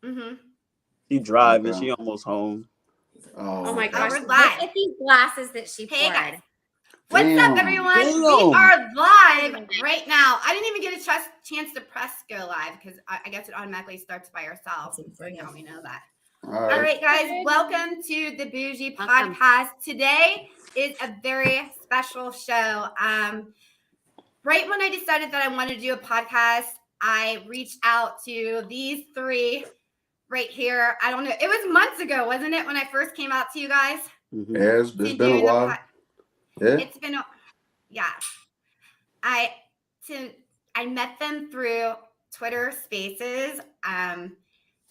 Mm-hmm. She driving. Okay. She almost home. Oh my Oh, gosh! okay. Look live. at these glasses that she Hey guys, poured. what's up, Damn. everyone? We Damn. are live right now. I didn't even get a chance to press go live because I guess it automatically starts by yourself. We know that. All All right. right, guys, welcome to the Bougie Welcome. Podcast. Today is a very special show. Right when I decided that I wanted to do a podcast, I reached out to these three right here. I don't know. It was months ago, wasn't it, when I first came out to you guys? Mm-hmm. Yeah, it's To been a do the while. Yeah. It's been yeah. I to I met them through Twitter Spaces.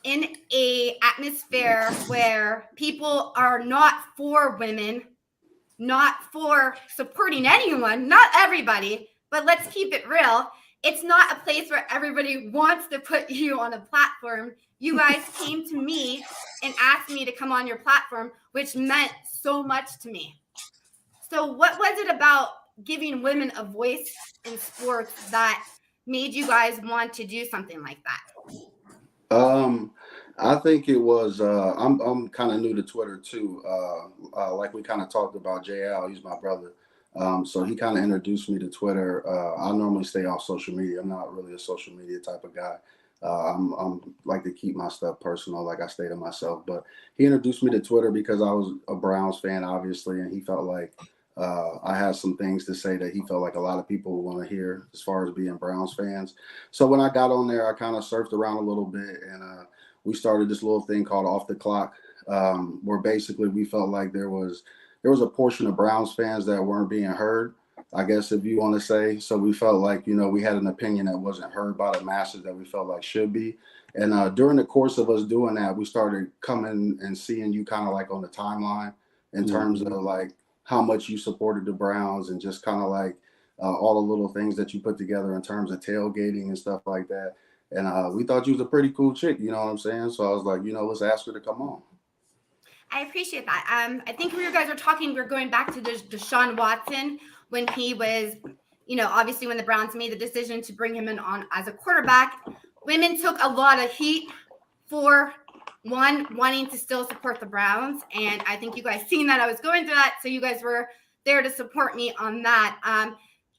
In a atmosphere where people are not for women, not for supporting anyone, not everybody, but let's keep it real. It's not a place where everybody wants to put you on a platform. You guys came to me and asked me to come on your platform, which meant so much to me. So, what was it about giving women a voice in sports that made you guys want to do something like that? I think it was. I'm kind of new to Twitter too. Like we kind of talked about JL. He's my brother. So he kind of introduced me to Twitter. I normally stay off social media. I'm not really a social media type of guy. I'm like to keep my stuff personal, like I stay to myself. But he introduced me to Twitter because I was a Browns fan, obviously, and he felt like I had some things to say that he felt like a lot of people want to hear as far as being Browns fans. So when I got on there, I kind of surfed around a little bit, and we started this little thing called Off the Clock, where basically we felt like there was a portion of Browns fans that weren't being heard, I guess if you want to say. So we felt like, we had an opinion that wasn't heard by the masses that we felt like should be. And during the course of us doing that, we started coming and seeing you kind of like on the timeline in terms of like how much you supported the Browns and just kind of like all the little things that you put together in terms of tailgating and stuff like that. And we thought you was a pretty cool chick, you know what I'm saying? So I was like, let's ask her to come on. I appreciate that. I think when you guys were talking, we are going back to Deshaun Watson when he was, obviously when the Browns made the decision to bring him in on as a quarterback. Women took a lot of heat for wanting to still support the Browns, and I think you guys seen that I was going through that, so you guys were there to support me on that.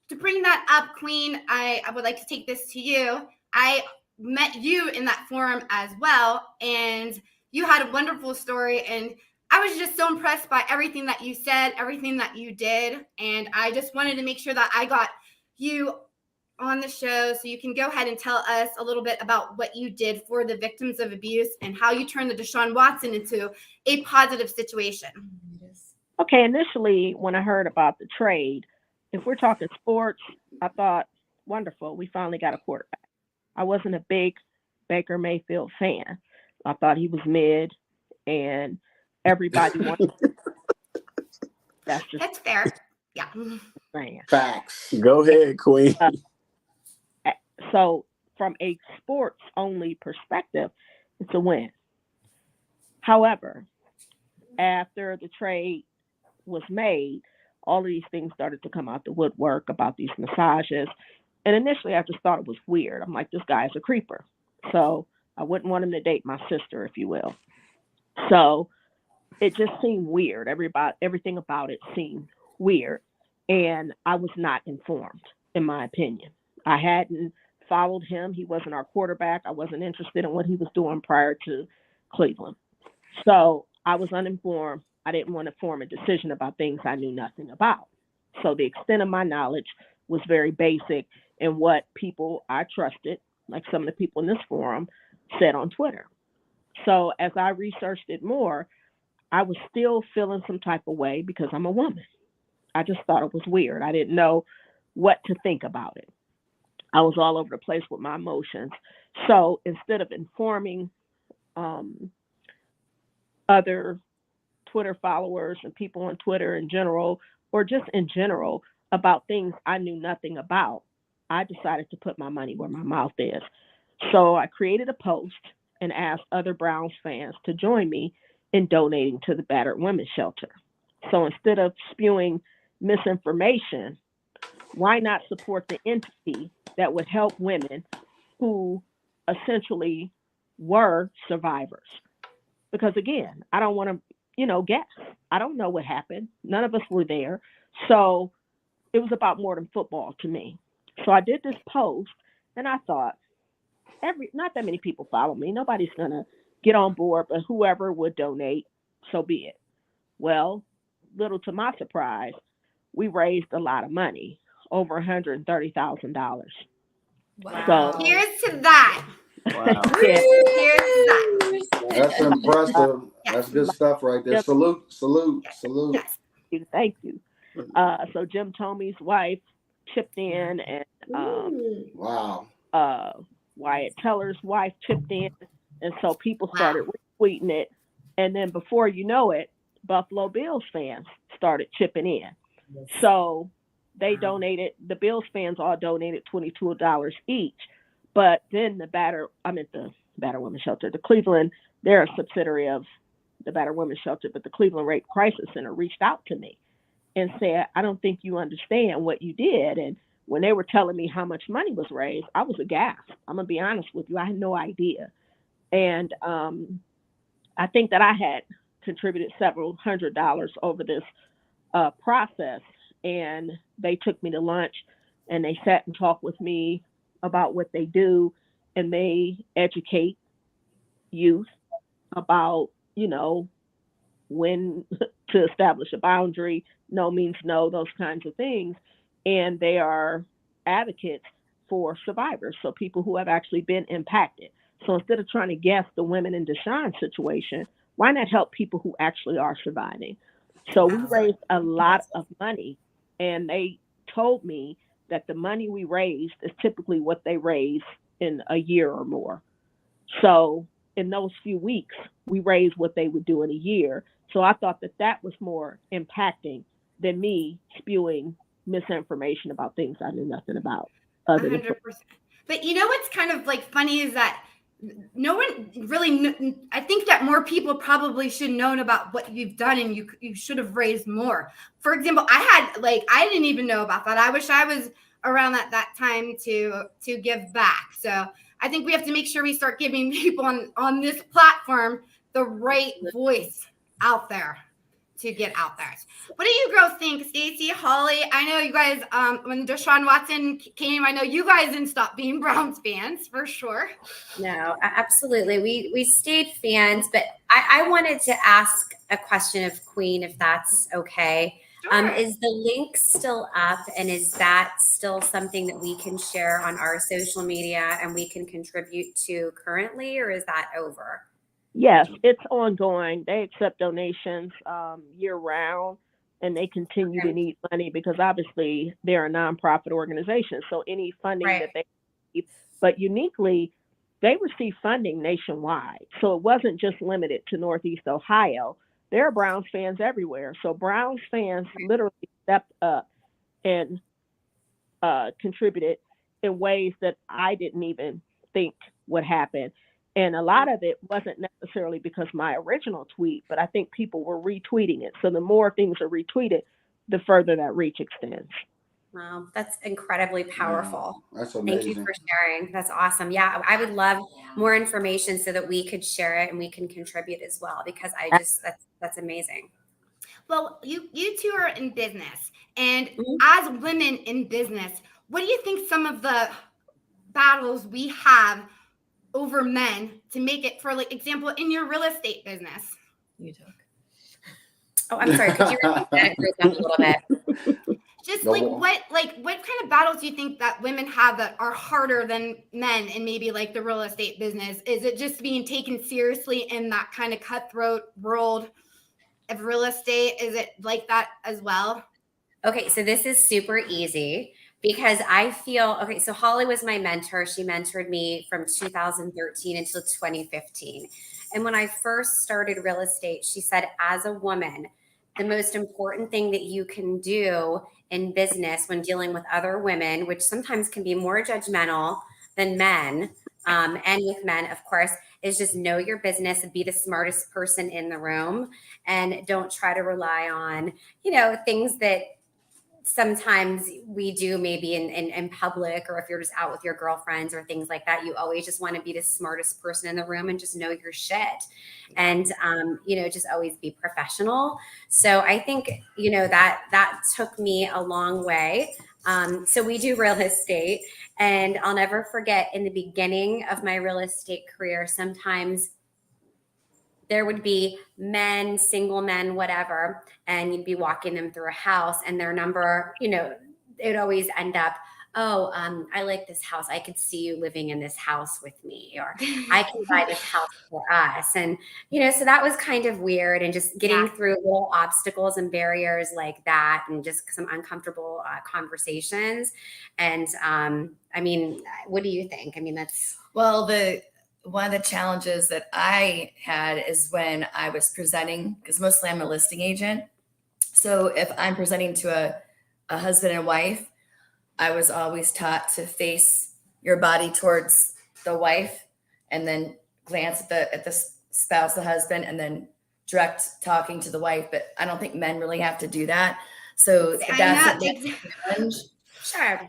To bring that up, Queen, I would like to take this to you. I met you in that forum as well, and you had a wonderful story, and I was just so impressed by everything that you said, everything that you did, and I just wanted to make sure that I got you on the show so you can go ahead and tell us a little bit about what you did for the victims of abuse and how you turned the Deshaun Watson into a positive situation. Okay, initially when I heard about the trade, if we're talking sports, I thought, wonderful, we finally got a quarterback. I wasn't a big Baker Mayfield fan. I thought he was mid, and everybody wanted. That's fair. Yeah. Saying. Facts. Go ahead, Queen. So from a sports only perspective, it's a win. However, after the trade was made, all of these things started to come out the woodwork about these massages. And initially I just thought it was weird. I'm like, this guy's a creeper. So I wouldn't want him to date my sister, if you will. So it just seemed weird. Everything about it seemed weird. And I was not informed, in my opinion. I hadn't followed him. He wasn't our quarterback. I wasn't interested in what he was doing prior to Cleveland. So I was uninformed. I didn't want to form a decision about things I knew nothing about. So the extent of my knowledge was very basic in what people I trusted, like some of the people in this forum, said on Twitter. So as I researched it more, I was still feeling some type of way because I'm a woman. I just thought it was weird. I didn't know what to think about it. I was all over the place with my emotions. So instead of informing other Twitter followers and people on Twitter in general, or just in general, about things I knew nothing about, I decided to put my money where my mouth is. So I created a post and asked other Browns fans to join me in donating to the battered women's shelter. So instead of spewing misinformation, why not support the entity that would help women who essentially were survivors. Because again, I don't want to, guess. I don't know what happened. None of us were there. So it was about more than football to me. So I did this post and I thought, not that many people follow me. Nobody's going to get on board, but whoever would donate, so be it. Well, little to my surprise, we raised a lot of money, over $130,000. Wow. So Here's to that. Wow. yeah, Here's to that. That's impressive. Yes. That's good stuff right there. Yep. Salute. Yes. thank you. So Jim Tomey's wife chipped in, and Wow. Wyatt Teller's wife chipped in, and so people started retweeting it, and then before you know it, Buffalo Bills fans started chipping in. So they donated. The Bills fans all donated $22 each, but then the Battered Women's Shelter, the Cleveland, they're a subsidiary of the Battered Women's Shelter, but the Cleveland Rape Crisis Center reached out to me and said, I don't think you understand what you did. And when they were telling me how much money was raised, I was aghast. I'm going to be honest with you. I had no idea. And I think that I had contributed several $100s over this process. And they took me to lunch and they sat and talked with me about what they do. And they educate youth about, when to establish a boundary, no means no, those kinds of things. And they are advocates for survivors, so people who have actually been impacted. So instead of trying to guess the women in Deshaun's situation, why not help people who actually are surviving? So we raised a lot of money, and they told me that the money we raised is typically what they raise in a year or more. So in those few weeks, we raised what they would do in a year. So I thought that was more impacting than me spewing misinformation about things I knew nothing about. 100%. But what's kind of like funny is that no one really, I think that more people probably should have known about what you've done, and you should have raised more. For example, I didn't even know about that. I wish I was around at that time to give back. So I think we have to make sure we start giving people on this platform the right voice out there to get out there. What do you girls think, Stacey, Holly? I know you guys, when Deshaun Watson came, I know you guys didn't stop being Browns fans for sure. No, absolutely. We stayed fans, but I wanted to ask a question of Queen, if that's okay. Sure. Is the link still up, and is that still something that we can share on our social media and we can contribute to currently, or is that over? Yes, it's ongoing. They accept donations year round, and they continue to need money because obviously they're a nonprofit organization. So any funding that they receive, but uniquely, they receive funding nationwide. So it wasn't just limited to Northeast Ohio. There are Browns fans everywhere. So Browns fans literally stepped up and contributed in ways that I didn't even think would happen. And a lot of it wasn't necessarily because my original tweet, but I think people were retweeting it. So the more things are retweeted, the further that reach extends. Wow, that's incredibly powerful. Yeah, that's amazing. Thank you for sharing. That's awesome. Yeah, I would love more information so that we could share it and we can contribute as well, because that's amazing. Well, you two are in business, and as women in business, what do you think some of the battles we have over men to make it, for like example, in your real estate business? You took. Oh, I'm sorry. Could you repeat that a little bit? Just what kind of battles do you think that women have that are harder than men in maybe like the real estate business? Is it just being taken seriously in that kind of cutthroat world of real estate? Is it like that as well? Okay, so this is super easy because I feel, okay, so Holly was my mentor. She mentored me from 2013 until 2015. And when I first started real estate, she said, as a woman, the most important thing that you can do in business when dealing with other women, which sometimes can be more judgmental than men, and with men, of course, is just know your business and be the smartest person in the room, and don't try to rely on, things that sometimes we do maybe in public, or if you're just out with your girlfriends or things like that, you always just want to be the smartest person in the room and just know your shit. And, just always be professional. So I think, that took me a long way. So we do real estate, and I'll never forget in the beginning of my real estate career, sometimes there would be men, single men, whatever, and you'd be walking them through a house, and their number, it would always end up, oh, I like this house. I could see you living in this house with me, or I can buy this house for us. And, so that was kind of weird, and just getting through little obstacles and barriers like that, and just some uncomfortable conversations. And what do you think? That's. Well, one of the challenges that I had is when I was presenting, because mostly I'm a listing agent. So if I'm presenting to a husband and wife, I was always taught to face your body towards the wife, and then glance at the spouse, the husband, and then direct talking to the wife. But I don't think men really have to do that. So that's a challenge. Sure.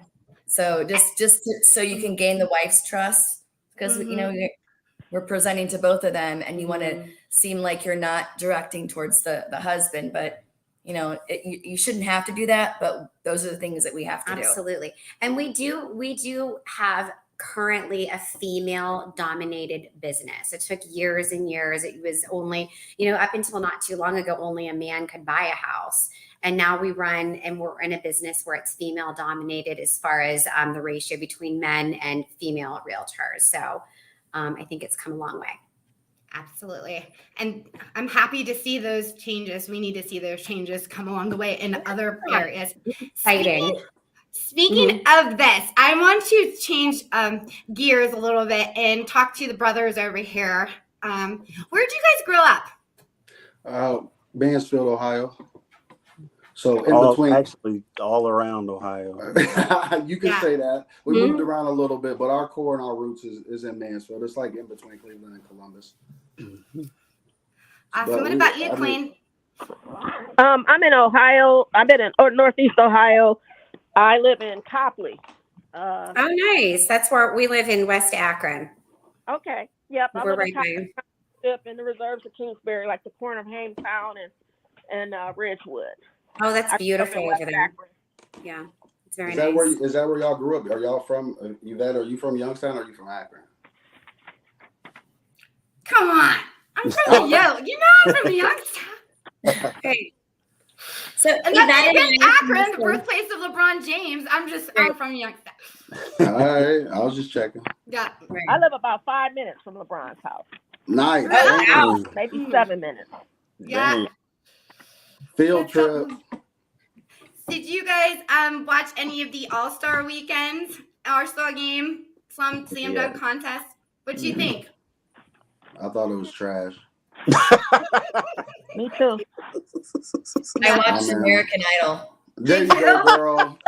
So just so you can gain the wife's trust, because we're presenting to both of them, and you want to seem like you're not directing towards the husband, but you shouldn't have to do that, but those are the things that we have to do. Absolutely. And we do have currently a female dominated business. It took years and years. It was only, up until not too long ago, only a man could buy a house. And now we're in a business where it's female dominated as far as the ratio between men and female realtors. So I think it's come a long way. Absolutely. And I'm happy to see those changes. We need to see those changes come along the way in other areas. Exciting. Speaking of this, I want to change gears a little bit and talk to the brothers over here. Where did you guys grow up? Mansfield, Ohio. So in between, actually all around Ohio. You can say that. We moved around a little bit, but our core and our roots is in Mansfield. It's like in between Cleveland and Columbus. Awesome. What about you, Queen? I'm in Ohio. I've been in Northeast Ohio. I live in Copley. Oh, nice. That's where we live, in West Akron. Okay. Yep. We're right by. Up in the reserves of Kingsbury, like the corner of Hametown and Ridgewood. Oh, that's beautiful over there. Akron. Yeah, it's very nice. Is that where y'all grew up? Are y'all from Yvette? Are you from Youngstown, or are you from Akron? Come on, I'm from I'm from Youngstown. Hey. So and that's Akron, the birthplace of LeBron James. I'm from Youngstown. All right, I was just checking. Yeah, right. I live about 5 minutes from LeBron's house. Nice. Maybe 7 minutes. Yeah. Dang. Field trip. Did you guys watch any of the All-Star weekends, All-Star game, Slam Dunk contest? What'd you think? I thought it was trash. Me too. I watched American Idol. There you go, girl.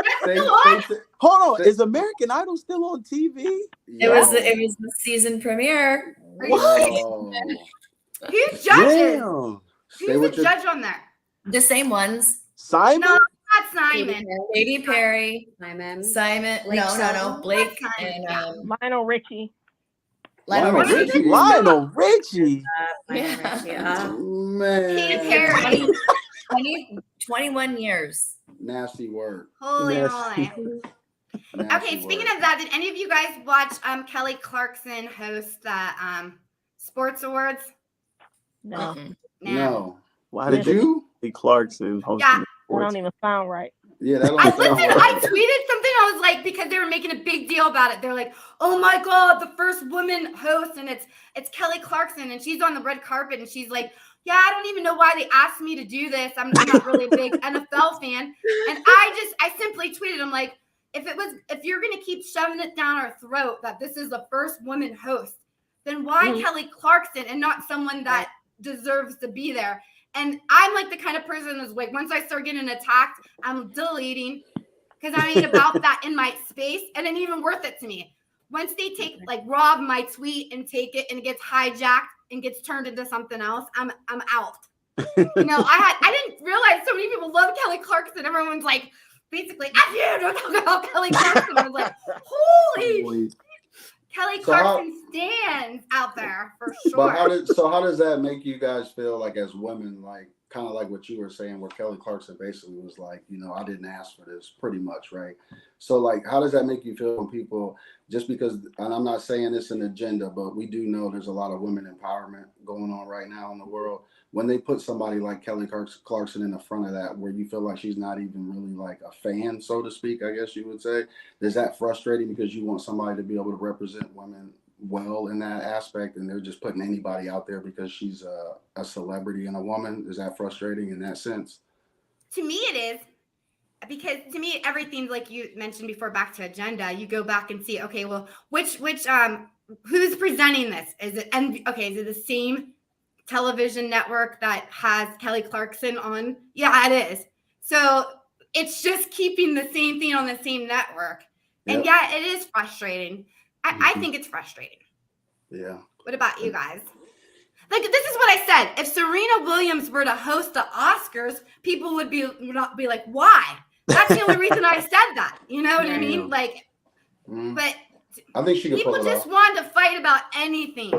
Hold on, is American Idol still on TV? It was the season premiere. What? Who judges? Damn. Who's the judge on there? The same ones. Simon? No, not Simon. Katy Perry. Simon. Blake no. Blake and Lionel Richie. Lionel Richie. Lionel Richie. Man. Katy Perry. 21 years. Nasty word. Holy Nasty. moly. Nasty Okay, speaking of that, did any of you guys watch Kelly Clarkson host the sports awards? No. No. Why Did you? Clarkson hosting Yeah. the That sports? don't even sound right. Yeah, that I don't sound tweeted right. something. I was like, because they were making a big deal about it. They're like, "Oh my God, the first woman host, and it's Kelly Clarkson, and she's on the red carpet, and she's like, yeah, I don't even know why they asked me to do this. I'm not really a big NFL fan." And I simply tweeted, I'm like, if you're gonna keep shoving it down our throat that this is the first woman host, then why Kelly Clarkson and not someone that deserves to be there? And I'm like the kind of person that's like, once I start getting attacked, I'm deleting, because I ain't about that in my space. And it ain't even worth it to me. Once they rob my tweet and take it and it gets hijacked and gets turned into something else, I'm out. I didn't realize so many people love Kelly Clarkson. Everyone's like basically, F you, don't talk about Kelly Clarkson. I was like, holy Kelly So how- Clarkson stands out there for sure. But how does that make you guys feel like as women, like kind of like what you were saying, where Kelly Clarkson basically was like, I didn't ask for this, pretty much, right? So like, how does that make you feel when people, just because, and I'm not saying it's an agenda, but we do know there's a lot of women empowerment going on right now in the world. When they put somebody like Kelly Clarkson in the front of that, where you feel like she's not even really like a fan, so to speak, I guess you would say, is that frustrating because you want somebody to be able to represent women well in that aspect, and they're just putting anybody out there because she's a celebrity and a woman? Is that frustrating in that sense? To me, it is. Because to me, everything like you mentioned before, back to agenda, you go back and see, okay, well, which who's presenting this? Is it the same television network that has Kelly Clarkson on? Yeah, it is. So it's just keeping the same thing on the same network. And yeah, it is frustrating. I think it's frustrating. Yeah. What about you guys? Like, this is what I said. If Serena Williams were to host the Oscars, people would not be like, why? That's the only reason I said that. You know what I mean? Like, but I think she could people pull it just off. want to fight about anything.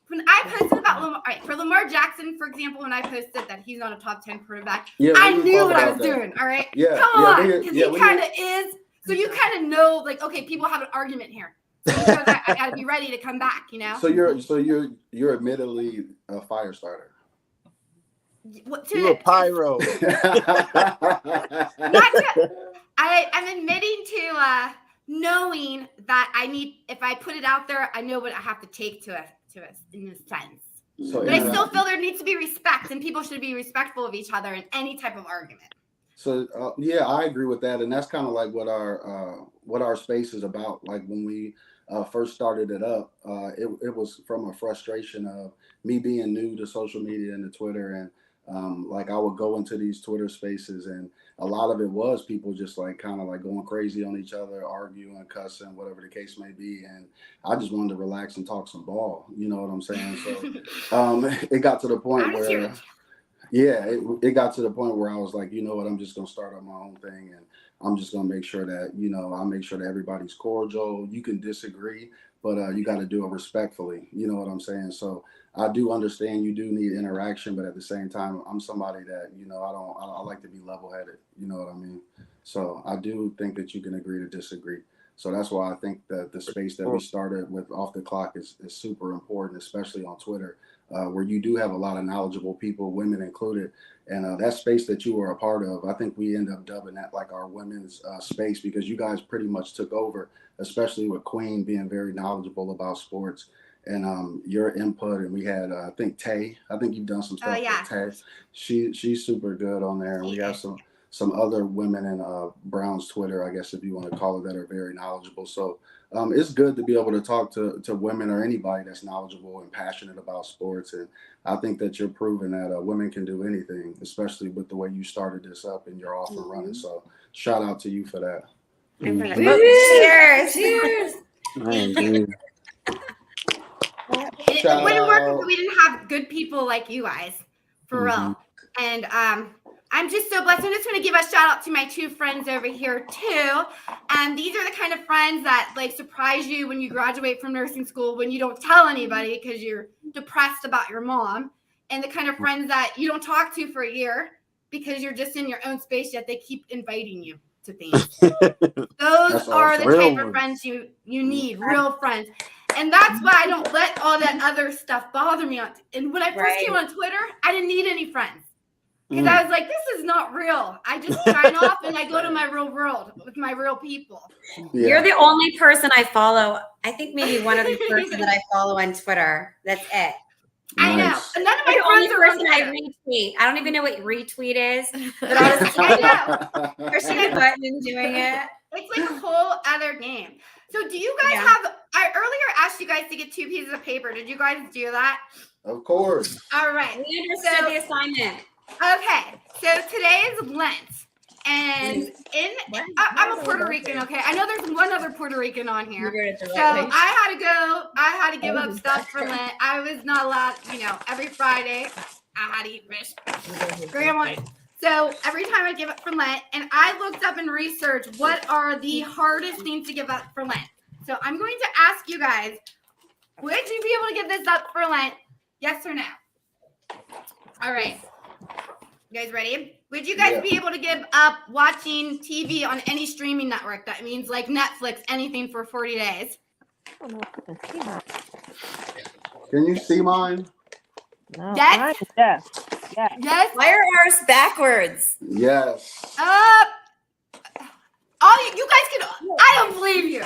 When I posted about Lamar Jackson, for example, when I posted that he's not a top 10 quarterback, I knew what I was doing. All right, come on, because he kind of is. So you kind of know, like, okay, people have an argument here. So I got to be ready to come back. So you're admittedly a fire starter. You a pyro. I'm admitting to knowing that if I put it out there, I know what I have to take to it in a sense. But I still feel there needs to be respect, and people should be respectful of each other in any type of argument. So I agree with that, and that's kind of like what our space is about. Like when we first started it up, it was from a frustration of me being new to social media and to Twitter, and like I would go into these Twitter spaces, and a lot of it was people just like kind of like going crazy on each other, arguing, cussing, whatever the case may be. And I just wanted to relax and talk some ball. You know what I'm saying? So it got to the point where, it got to the point where I was like, you know what, I'm just gonna start up my own thing, and I'm just gonna make sure that I make sure that everybody's cordial. You can disagree, but you got to do it respectfully. You know what I'm saying? So I do understand you do need interaction, but at the same time, I'm somebody that, I like to be level-headed. You know what I mean? So I do think that you can agree to disagree. So that's why I think that the space that we started with Off the Clock is super important, especially on Twitter, where you do have a lot of knowledgeable people, women included. And that space that you were a part of, I think we end up dubbing that like our women's space, because you guys pretty much took over, especially with Queen being very knowledgeable about sports and your input. And we had, I think Tay, I think you've done some stuff with Tay. She's super good on there. And we got some other women in Brown's Twitter, I guess, if you want to call it that, are very knowledgeable. So it's good to be able to talk to women or anybody that's knowledgeable and passionate about sports. And I think that you're proving that women can do anything, especially with the way you started this up and you're off and running. So shout out to you for that. Cheers. Cheers. It Shout wouldn't work out. if we didn't have good people like you guys, for real. And I'm just so blessed. I'm just going to give a shout out to my two friends over here too. And these are the kind of friends that like surprise you when you graduate from nursing school, when you don't tell anybody because you're depressed about your mom, and the kind of friends that you don't talk to for a year because you're just in your own space, yet they keep inviting you to things. Those are the type of friends you need, real friends. And that's why I don't let all that other stuff bother me. And when I first came on Twitter, I didn't need any friends. Because I was like, this is not real. I just sign off and I go to my real world with my real people. Yeah. You're the only person I follow. I think maybe one other person that I follow on Twitter. That's it. I know. And none of my friends are on I retweet. I don't even know what retweet is. But I know. Pushing the button and doing it. It's like a whole other game. So do you guys have, I earlier asked you guys to get 2 pieces of paper. Did you guys do that? Of course. All right. We understood the assignment. Okay. So today is Lent. And I'm a Puerto Rican, okay? I know there's one other Puerto Rican on here. So I had to give up stuff for Lent. I was not allowed, every Friday I had to eat fish. Grandma So every time I give up for Lent, and I looked up and researched what are the hardest things to give up for Lent. So I'm going to ask you guys, would you be able to give this up for Lent? Yes or no? All right. You guys ready? Would you guys be able to give up watching TV on any streaming network? That means like Netflix, anything for 40 days. I don't know if I can see mine. Can you see mine? No, Yes. mine is yes. Yes. Yes. Why are ours backwards? Yes. All you guys can. I don't believe you.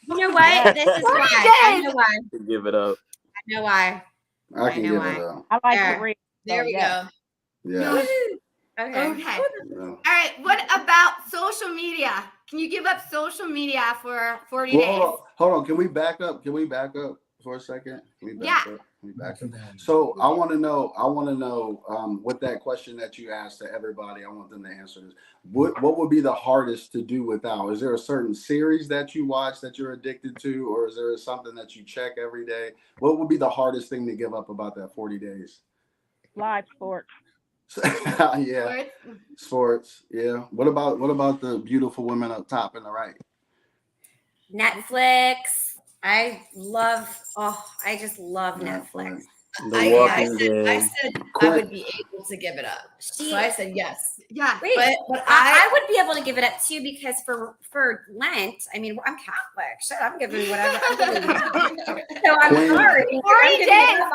You know what? This is 40 why. I days. know why. Give it up. I know why. I can know give why. it up. I like There. the red. There we go. Yeah. Okay. Okay. Yeah. All right. What about social media? Can you give up social media for 40 Well, days? hold on. Can we back up? Can we back up for a second? Can we back Yeah. up? Can we back up? So I want to know with that question that you asked to everybody, I want them to answer this. What would be the hardest to do without? Is there a certain series that you watch that you're addicted to, or is there something that you check every day? What would be the hardest thing to give up about that 40 days? Live sports. Yeah. Sports. Yeah. What about the beautiful women up top in the right? Netflix. I just love Netflix. I said I would be able to give it up. She- So I said yes. Yeah. Wait, But I would be able to give it up too because for Lent, I mean, I'm Catholic. Shit, I'm giving whatever. I'm giving so I'm Queen. sorry. 40 I'm giving days. it up.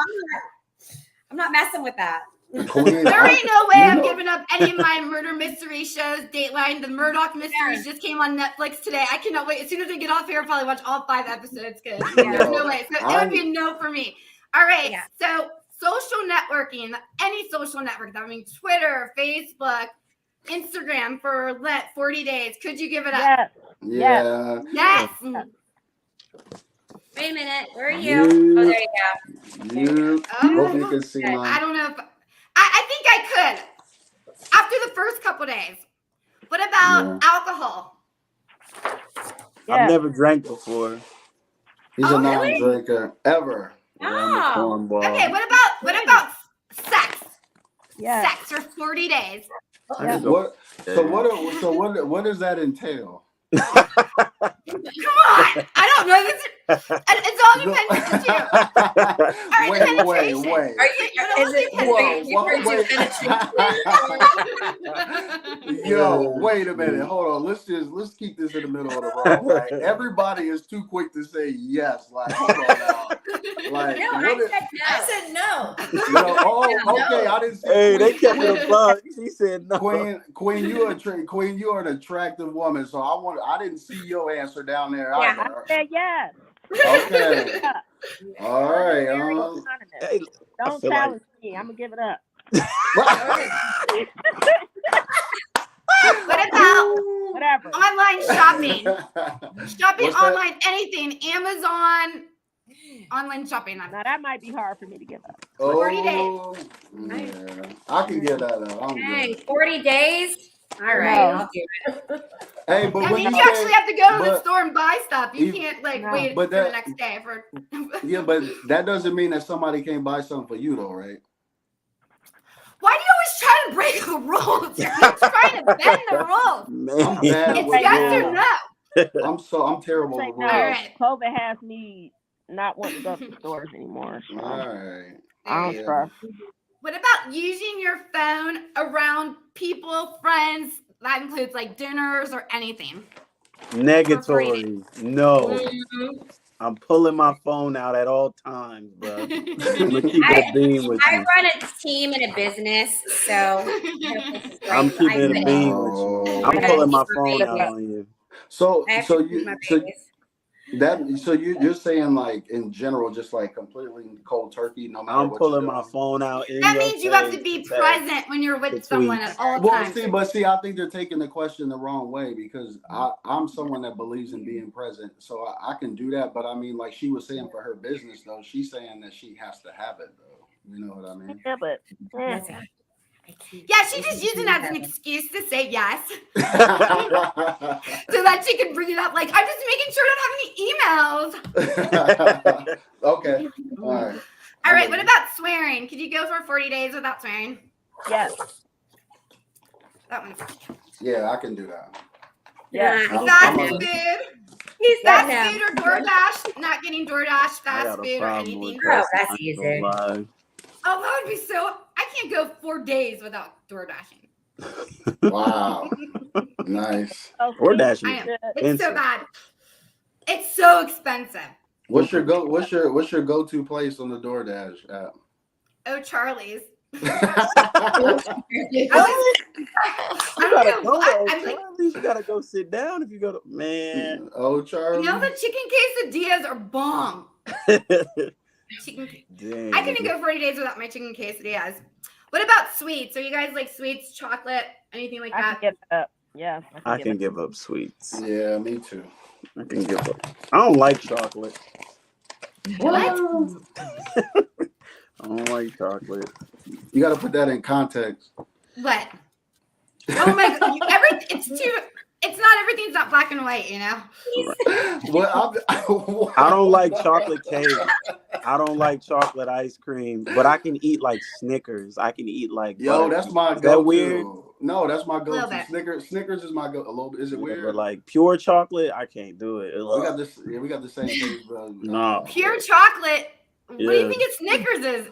I'm not messing with that. Queen, There ain't no way I'm know- giving up any of my murder mystery shows. Dateline, the Murdoch mysteries just came on Netflix today. I cannot wait. As soon as I get off here, I'll probably watch all 5 episodes. Cause there's no way. So it would be a no for me. All right. Yeah. So social networking, any social network. That means Twitter, Facebook, Instagram for 40 days. Could you give it up? Yes. Yeah. Yes. Wait a minute. Where are you? Oh, there you go. You. Hope you can see I mine. don't know if I think I could after the first couple days. What about alcohol? I've never drank before. He's Oh, a really? non-drinker ever. Yeah, I'm a Oh. cornball. Okay, what about sex? Yes. Sex for 40 days. Yeah. What does that entail? Come on. I don't know. It's all dependent on you. All right, penetration. Wait. Are you? Is it? Yo, wait a minute. Hold on. Let's keep this in the middle of the road. Right? Everybody is too quick to say yes. Like, hold on now. Like, No, what I is- said no. I said no. Okay. I didn't see. Hey, they Queen. kept it a buck. She said no. Queen, you are an attractive woman. So I didn't see your answer down there Yeah, I either. said yes. Okay. Yeah. All right. Hey, Don't feel challenge me. I'm gonna give it up. What about Whatever. online shopping? Shopping What's that? online, anything. Amazon, online shopping. Now that might be hard for me to give up. 40 days. Yeah. I can get that up. I'm Hey, good. 40 days. All right, No. I'll do it. Hey, but That when means you you actually say, have to go to the but- store and buy stuff. You Even- can't like No. wait But for the that- next day for. yeah, but that doesn't mean that somebody can't buy something for you, though, right? Why do you always try to break the rules? You're trying to bend the rules. I'm Man. bad It's with yes or rules. no. I'm terrible Say with no. rules. All right. COVID has me not wanting to go to the stores anymore. So All right. I don't Yeah. trust. What about using your phone around people, friends? That includes like dinners or anything. Negatory. No. Mhm. I'm pulling my phone out at all times, bro. I'm gonna keep I- it a beam with I you. run a team in a business, so I'm keeping it a I- beam with you. I'm pulling my phone out on you. So, I have so to feed you, my so babies. you're saying like in general, just like completely cold turkey, no matter I'm what pulling you're my doing? phone out in That your means you have to face be say, present when you're with Between- someone at all Well, times. see, I think they're taking the question the wrong way because I'm someone that believes in being present, so I can do that. But I mean, like she was saying for her business, though, she's saying that she has to have it, though. You know what I mean? Yeah, but That's it. Yeah, she's just using that as an excuse to say yes, so that she can bring it up. Like, I'm just making sure I don't have any emails. Okay. All right. All right, what about swearing? Could you go for 40 days without swearing? yes. That one's Yeah, I can do that. Yeah. Nah, fast I'm food. he's Fast done now. food or DoorDash? Not getting DoorDash, I fast got a food, or problem with anything. Oh, that. that's I ain't easy. gonna lie. Oh, that would be so. I can't go 4 days without DoorDashing. Wow. Nice. Oh, Or see, dash I is am. yeah, It's so expensive. bad. It's so expensive. What's your go-to place on the DoorDash app? Oh, Charlie's. You I'm gotta gonna- go I- to I'm like, Charlie's. You gotta go sit down if you go to man. Oh, you Charlie. know, the chicken quesadillas are bomb. Chicken. Dang. I couldn't go 40 days without my chicken quesadillas. What about sweets? Are you guys like sweets, chocolate, anything like I can that? give it up. Yes, I give can it give up sweets. Yeah, me too. I can give up. I don't like chocolate. What? I don't like chocolate. You got to put that in context. What? Oh my god! It's not everything's not black and white, you know. Well, I don't like chocolate cake. I don't like chocolate ice cream, but I can eat like Snickers. I can eat like Yo, butter. that's my Is go-to. that weird? No, that's my Little go-to. bit. Snickers is my go. A little bit. Is it Yeah, weird? but like pure chocolate, I can't do it. we got this. Yeah, we got the same taste, bro. No. Pure chocolate. What do Yeah. you think a Snickers is?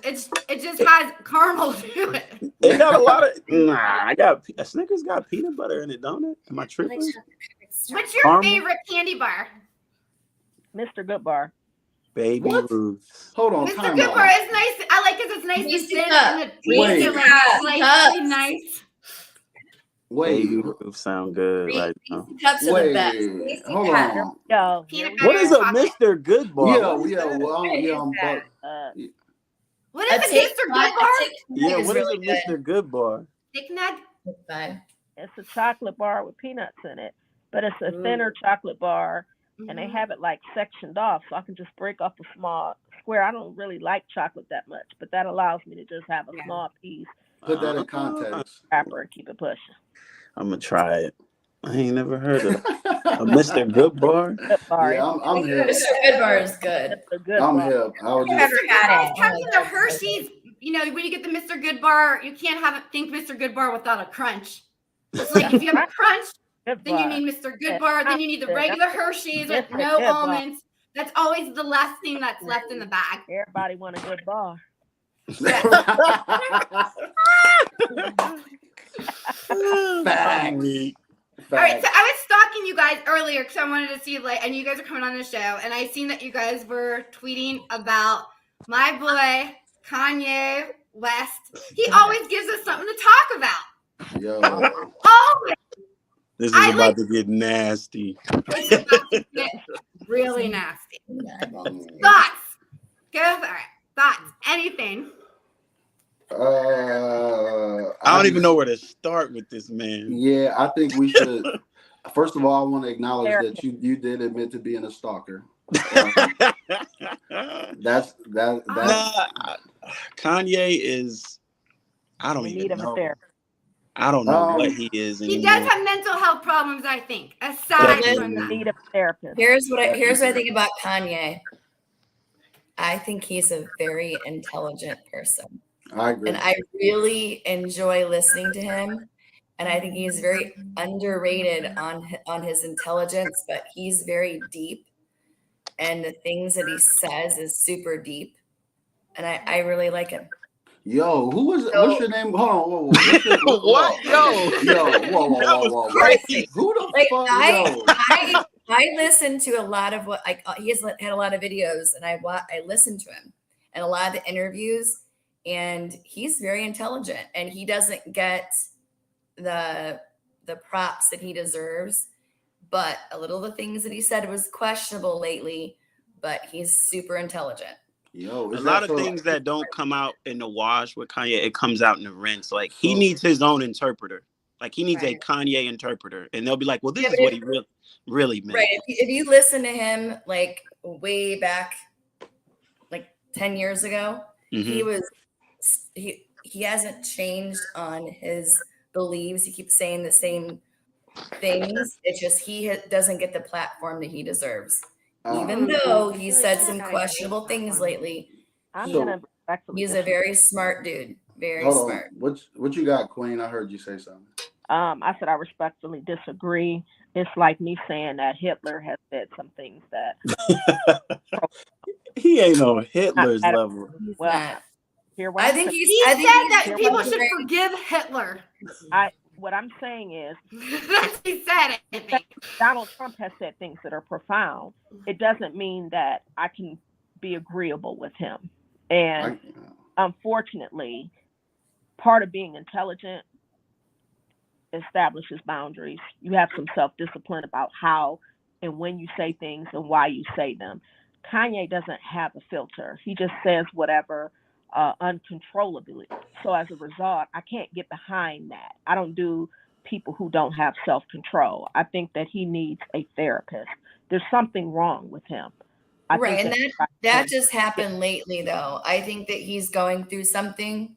It just has caramel to it. It got a lot of Snickers got peanut butter in it, don't it? Am I I like tripping? chocolate cookies. What's your Caramel? favorite candy bar? Mr. Goodbar. Baby What? Ruth. Hold on, Mr. time Good out. Bar is nice. I like because it's nice and Reese's thin Cup. and the Wait. taste is Cups. like really nice. Wait, Baby Ruth sound good right now. Reese's Cups are the best. wait. Hold Cup. on. Yo, Peanut here we What butter is and a chocolate. Mr. Good Bar? Yeah, What is yeah, that? well, What yeah, is I'm that? What is a Take Mr. Good one- Bar? take one Yeah, is what is really a Mr. Good Bar? Thick nug? good. Five. it's a chocolate bar with peanuts in it, but it's a Ooh. thinner chocolate bar, and they Mhm. have it like sectioned off, so I can just break off a small square. I don't really like chocolate that much, but that allows me to just have a Yeah. small piece, Put that in context. wrapper, and keep it pushing. I'm gonna try it. I ain't never heard of a Mr. Good Bar. Good bar. Yeah, I'm hip. Mr. Good Bar is good. It's a good I'm bar. hip. I was I've just. never had it. Comes in the Hershey's. You know, when you get the Mr. Good Bar, you can't think Mr. Good Bar without a crunch. It's like if you have a crunch, Good then you bar. need Mr. Good Bar. Then you need the regular Hershey's with Mr. no Good Bar. almonds. That's always the last thing that's left in the bag. Everybody want a good bar. Facts. All right, so I was stalking you guys earlier because I wanted to see and you guys are coming on the show, and I seen that you guys were tweeting about my boy Kanye West. He always gives us something to talk about. Yo, Always. This is I about like- to get nasty. It's about to get really nasty. Thoughts? Go for it. Thoughts? Anything? I don't even know where to start with this man. Yeah, I think we should. First of all, I want to acknowledge that you did admit to being a stalker. That's Kanye is. I don't We even need him know. there. I don't know what he is He anymore. does have mental health problems, I think. Aside Yeah. from We that, need a therapist. Here's what I think about Kanye. I think he's a very intelligent person. I agree. And I really enjoy listening to him. And I think he's very underrated on his intelligence, but he's very deep. And the things that he says is super deep. And I really like him. Yo, who was it? What's your name? Hold on. Whoa. What's your, What? Yo. That was crazy. Who the Like fuck? I listen to a lot of what he has had a lot of videos, and I listen to him and a lot of the interviews, and he's very intelligent, and he doesn't get the props that he deserves. But a little of the things that he said was questionable lately, but he's super intelligent. Yo, A lot of things that don't come out in the wash with Kanye, it comes out in the rinse. Like he needs his own interpreter. Like he needs a Kanye interpreter, and they'll be like, "Well, this is what he really meant." Right. If you listen to him like way back, like 10 years ago, he hasn't changed on his beliefs. He keeps saying the same things. It's just he doesn't get the platform that he deserves. Even though he said some questionable things lately, he's a very smart dude. Very smart. What you got, Queen? I heard you say something. I said I respectfully disagree. It's like me saying that Hitler has said some things that He ain't on Hitler's at- level. He's well, not. hear what I I'm think saying. he's. He I said think he's that Here people what should very- forgive Hitler. What I'm saying is That's what he said, I think. Donald Trump has said things that are profound. It doesn't mean that I can be agreeable with him. And unfortunately, part of being intelligent establishes boundaries. You have some self-discipline about how and when you say things and why you say them. Kanye doesn't have a filter. He just says whatever uncontrollably. So as a result, I can't get behind that. I don't do people who don't have self-control. I think that he needs a therapist. There's something wrong with him. I right, think and that just happened lately, though. I think that he's going through something.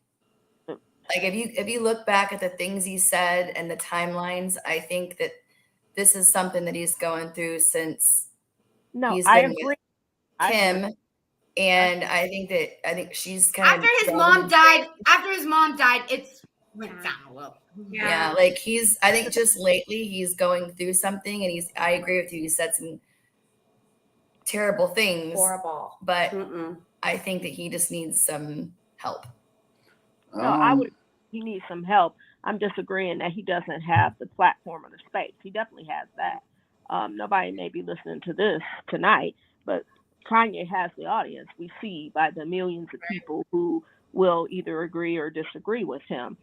Like if you look back at the things he said and the timelines, I think that this is something that he's going through since he's I been agree. with Kim. And I think she's kind After of his mom died, it's went down a little. yeah, like I think just lately he's going through something, and I agree with you. He said some terrible things, Horrible. but Mm-mm. I think that he just needs some help. No, I would. He needs some help. I'm disagreeing that he doesn't have the platform or the space. He definitely has that. Nobody may be listening to this tonight, but Kanye has the audience. We see by the millions of people who will either agree or disagree with him.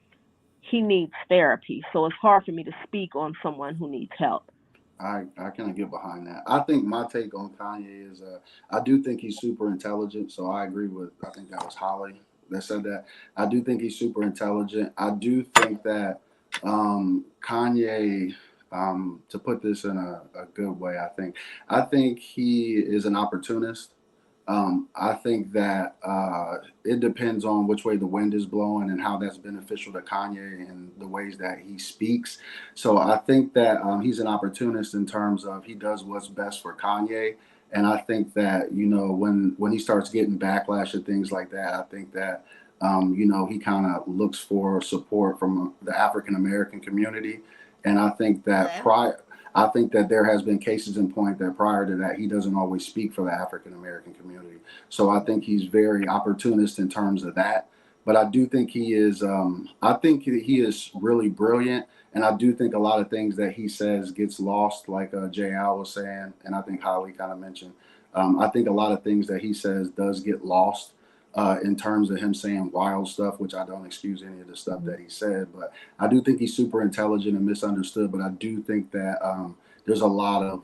He needs therapy, so it's hard for me to speak on someone who needs help. I kind of get behind that. I think my take on Kanye is I do think he's super intelligent. So I agree with, I think that was Holly that said that. I do think he's super intelligent. I do think that Kanye, to put this in a good way, I think he is an opportunist. I think that it depends on which way the wind is blowing and how that's beneficial to Kanye and the ways that he speaks. So I think that he's an opportunist in terms of he does what's best for Kanye. And I think that, when he starts getting backlash and things like that, I think that, he kind of looks for support from the African American community. And I think that I think that there has been cases in point that prior to that, he doesn't always speak for the African American community. So I think he's very opportunist in terms of that. But I do think he is, he is really brilliant. And I do think a lot of things that he says gets lost, like Jay Al was saying, and I think Holly kind of mentioned. I think a lot of things that he says does get lost in terms of him saying wild stuff, which I don't excuse any of the stuff that he said. But I do think he's super intelligent and misunderstood. But I do think that there's a lot of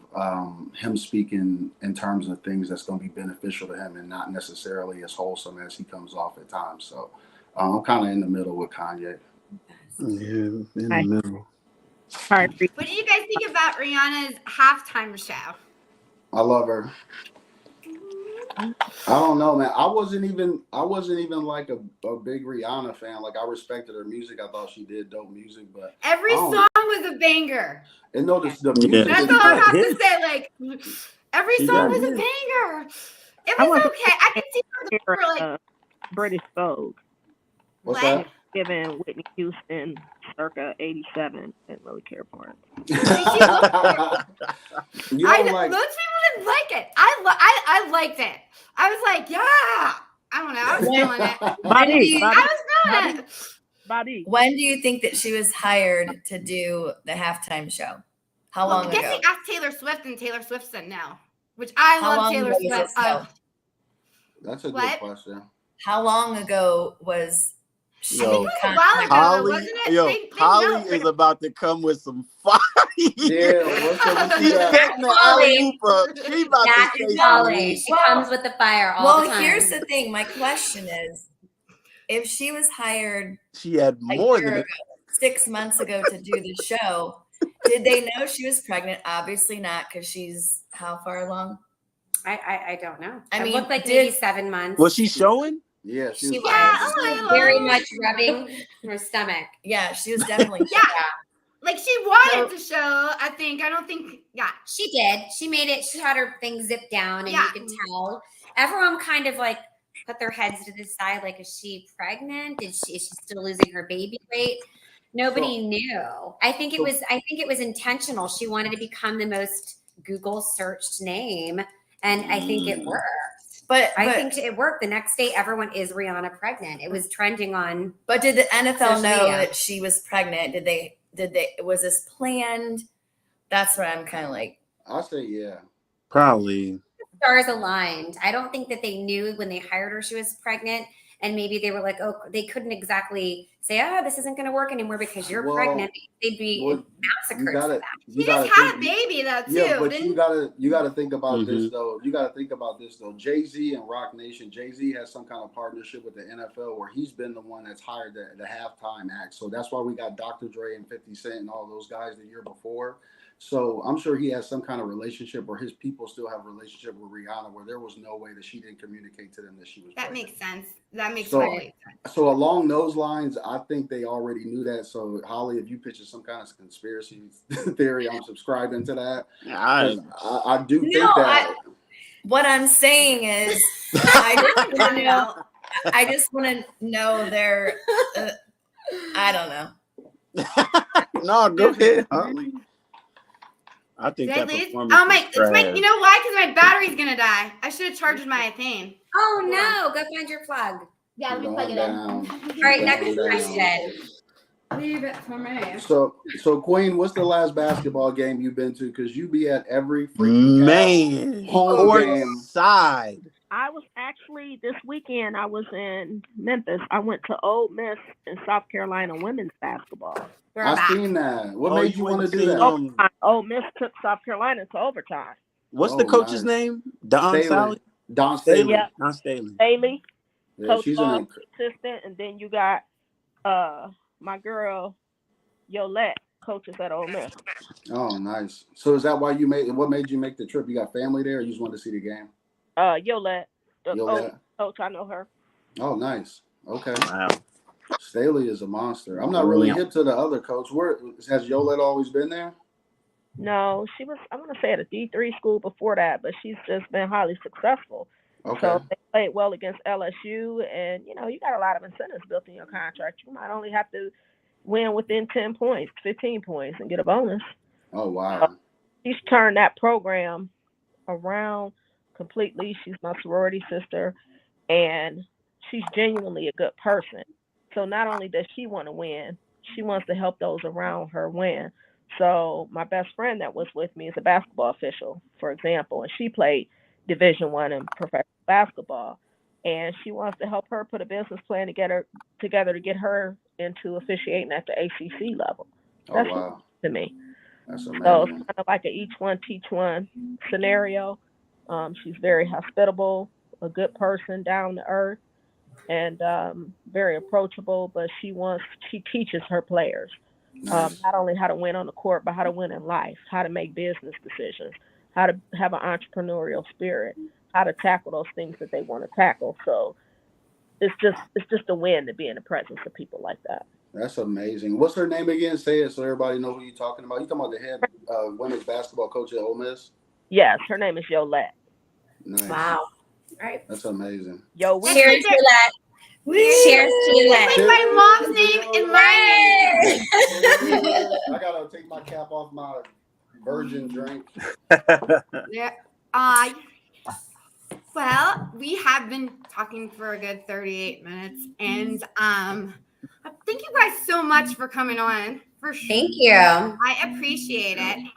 him speaking in terms of things that's going to be beneficial to him and not necessarily as wholesome as he comes off at times. So I'm kind of in the middle with Kanye. Yeah, in the middle. What do you guys think about Rihanna's halftime show? I love her. I don't know, man. I wasn't even like a big Rihanna fan. Like, I respected her music. I thought she did dope music, but every song was a banger. And notice the music. That's all I have to say. Like, every song was a hit. banger. It was okay. I can see how they were like British Vogue. What's that? Given Whitney Houston circa 87. Didn't really care for it. Those people didn't like it. I liked it. I was like, yeah. I don't know. I was feeling it. I was feeling it. When do you think that she was hired to do the halftime show? How long I guess ago? they asked Taylor Swift, and Taylor Swift said no. Which I love Taylor Swift. That's a good question. How long ago was she? I think it was a while ago, wasn't it? Holly is about to come with some fire. Yeah, she's setting the alley up. She about that to is say Holly. She comes with the fire all the time. Well, here's the thing. My question is, if she was hired, she had more than 6 months ago to do the show. Did they know she was pregnant? Obviously not, because she's how far along? I don't know. I mean, it looked like maybe 7 months. Was she showing? Yeah, she was very much rubbing her stomach. Yeah, she was definitely. Yeah. Like she wanted to show, I think. I don't think, she did. She made it. She had her thing zipped down, and you could tell. Everyone kind of like put their heads to the side, like, is she pregnant? Is she still losing her baby weight? Nobody knew. I think it was intentional. She wanted to become the most Google searched name, and I think it worked. But I think it worked. The next day, everyone is Rihanna pregnant. It was trending on. But did the NFL social know media. that she was pregnant? Did they? Was this planned? That's what I'm kind of like. I say yeah. Probably. Stars aligned. I don't think that they knew when they hired her she was pregnant, and maybe they were like, oh, they couldn't exactly say, oh, this isn't going to work anymore because you're pregnant. They'd be massacred for that. She just had a baby though too. Yeah, but you gotta think about this Mhm. though. You gotta think about this though. Jay-Z and Rock Nation. Jay-Z has some kind of partnership with the NFL where he's been the one that's hired the halftime act. So that's why we got Dr. Dre and 50 Cent and all those guys the year before. So I'm sure he has some kind of relationship, or his people still have a relationship with Rihanna, where there was no way that she didn't communicate to them that she was That pregnant. makes sense. That makes So- complete sense. So along those lines, I think they already knew that. So Holly, if you picture some kind of conspiracy theory, I'm subscribing to that. I do think that. What I'm saying is, I just want to know their. I don't know. No, go ahead, Holly. I think Did I that lose? performance Oh was trash. you know why? Because my battery's gonna die. I should have charged my thing. Oh no, go find your plug. Yeah, let me Going plug it down. All right, next Going down. question. in. Leave it for me. So Queen, what's the last basketball game you've been to? Because you be at every freaking Man, home court game. side. I was actually this weekend. I was in Memphis. I went to Ole Miss in South Carolina women's basketball. We're I back. seen that. What Oh, made you you want to went to do see, that? Ole Miss took South Carolina to overtime. What's Oh, the coach's nice. name? Don Staley. Sally? Don Staley. Yeah. Don Staley. Bailey, Yeah, Coach she's Ball, an. assistant, and then you got my girl Yolette, coaches at Ole Miss. Oh, nice. So is that why you made? What made you make the trip? You got family there, or you just wanted to see the game? Yolette, the Yolette. coach, I know her. Oh, nice. Okay. Wow. Staley is a monster. I'm not really hip to the other coach. Where has Yolette always been there? No, she was, I want to say, at a D3 school before that, but she's just been highly successful. Okay. So they played well against LSU, and, you got a lot of incentives built in your contract. You might only have to win within 10 points, 15 points, and get a bonus. Oh, wow. She's turned that program around completely. She's my sorority sister, and she's genuinely a good person. So not only does she want to win, she wants to help those around her win. So my best friend that was with me is a basketball official, for example, and she played Division I and professional basketball. And she wants to help her put a business plan together to get her into officiating at the ACC level. Oh, That's wow. to me. That's So amazing. it's kind of like a each one teach one scenario. She's very hospitable, a good person, down to earth, and very approachable. But she teaches her players Nice. not only how to win on the court, but how to win in life, how to make business decisions, how to have an entrepreneurial spirit, how to tackle those things that they want to tackle. So it's just a win to be in the presence of people like that. That's amazing. What's her name again? Say it so everybody know who you're talking about. You talking about the head women's basketball coach at Ole Miss? Yes, her name is Yolette. Nice. Wow. All right. That's amazing. Yo, Cheers, Gillette. Cheers, Gillette. It's like my mom's name and my name. I gotta take my cap off my virgin drink. Yeah. Well, we have been talking for a good 38 minutes, and thank you guys so much for coming on. For sure. Thank you. I appreciate it.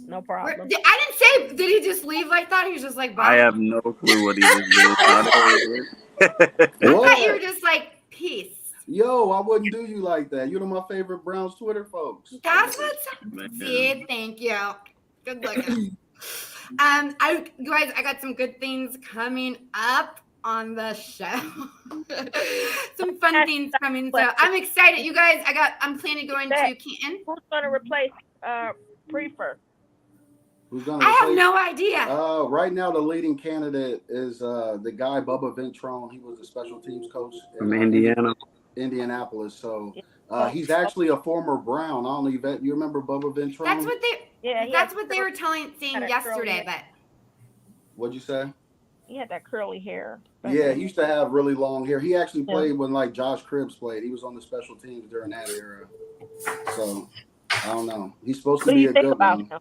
no problem. I didn't say. Did he just leave like that? He was just like, bye. I have no clue what he was doing. I thought you were just like, peace. Yo, I wouldn't do you like that. You're my favorite Browns Twitter folks. That's what's see. Thank you. Good looking. I got some good things coming up on the show. Some fun things coming. So I'm excited. You guys, I'm planning going to Canton. Who's gonna replace Prefer? Who's gonna I have replace- no idea. Right now, the leading candidate is the guy Bubba Ventrone. He was the special teams coach From Indiana. Indianapolis. So he's actually a former Brown. I don't know, Yvette, you remember Bubba Ventrone? That's what they. Yeah, That's what they were saying had a yesterday. curly- But What'd you say? He had that curly hair. Yeah, he used to have really long hair. He actually Yeah. played when like Josh Cribbs played. He was on the special teams during that era. So I don't know. He's supposed to What do be you a think good about one. him?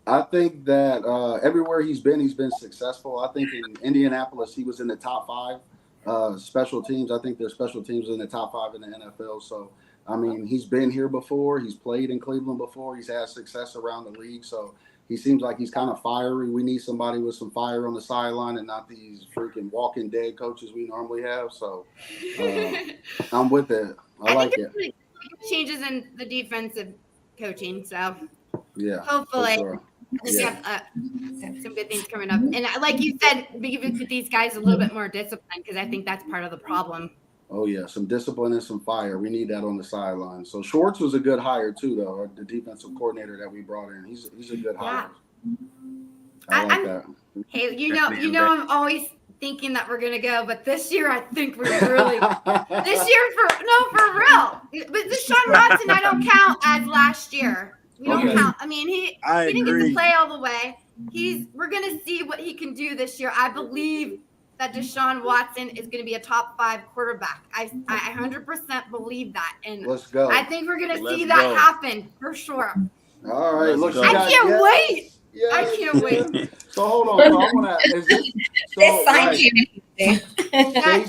I think that everywhere he's been successful. I think in Indianapolis, he was in the top 5 special teams. I think their special teams are in the top 5 in the NFL. So, I mean, he's been here before. He's played in Cleveland before. He's had success around the league. So he seems like he's kind of fiery. We need somebody with some fire on the sideline and not these freaking Walking Dead coaches we normally have. So I'm with it. I like it. Really changes in the defensive coaching. So Yeah, hopefully for sure. we Yeah. have some good things coming up. And like you said, give these guys a little bit more discipline because I think that's part of the problem. Oh yeah, some discipline and some fire. We need that on the sideline. So Schwartz was a good hire too, though. The defensive coordinator that we brought in, he's a good hire. I like that. Hey, you know, I'm always thinking that we're gonna go, but this year I think we're really this year for real. But Deshaun Watson, I don't count as last year. We don't count. I mean, he didn't get to play all the way. We're gonna see what he can do this year. I believe that Deshaun Watson is going to be a top 5 quarterback. I 100% believe that, and let's go. I think we're going to see that happen for sure. All right, look, I can't wait. Yes. I can't wait. So hold on. So I want to. Is this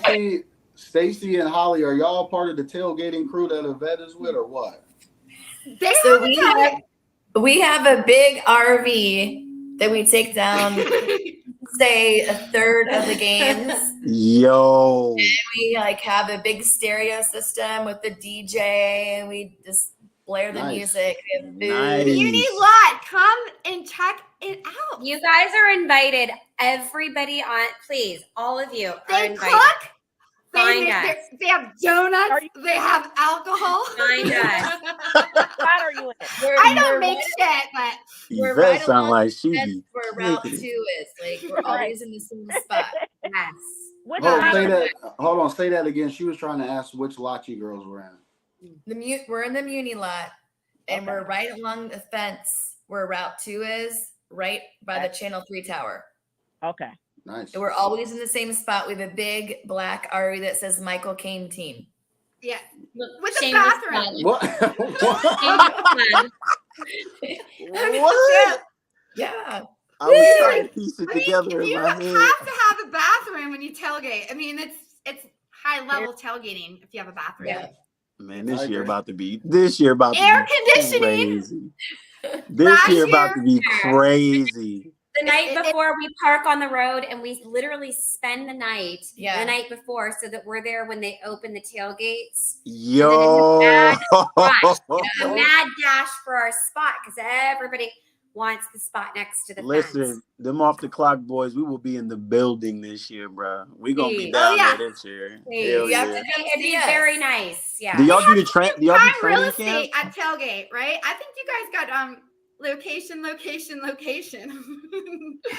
so? Stacy and Holly, are y'all part of the tailgating crew that Yvette is with, or what? We have a big RV that we take down. Say a third of the games. Yo. And we like have a big stereo system with the DJ and we just blare the music. We have food. Uni lot, come and check it out. You guys are invited. Everybody on, please, all of you are invited. Cook. Find us. They have donuts. They have alcohol. Find us. What are you in? I don't make shit, but we're Yvette right sound along like she fence be where Route 2 is. Like we're always in the same spot. Yes. Hold on, say that again. She was trying to ask which lot you girls were in. We're in the Muni lot, and we're right along the fence where Route 2 is, right by the Channel 3 tower. Okay. Nice. And we're always in the same spot. We have a big black RV that says Michael Caine team. Yeah. With the bathroom. What? What? Yeah. I was trying to piece it together in you my have head. to have a bathroom when you tailgate. I mean, it's high level tailgating if you have a bathroom. Yeah. Man, this year about to be air conditioning. Crazy. This year about to be crazy. The night before, we park on the road and we literally spend the night the night before so that we're there when they open the tailgates. Yo. A mad dash for our spot because everybody wants the spot next to the Listen, fence. them off the clock boys, we will be in the building this year, bro. We gonna be down there this year. Hell yeah. It'd be very nice. Yeah. Do y'all do the train? Do y'all do real training estate camp? at tailgate, right? I think you guys got location.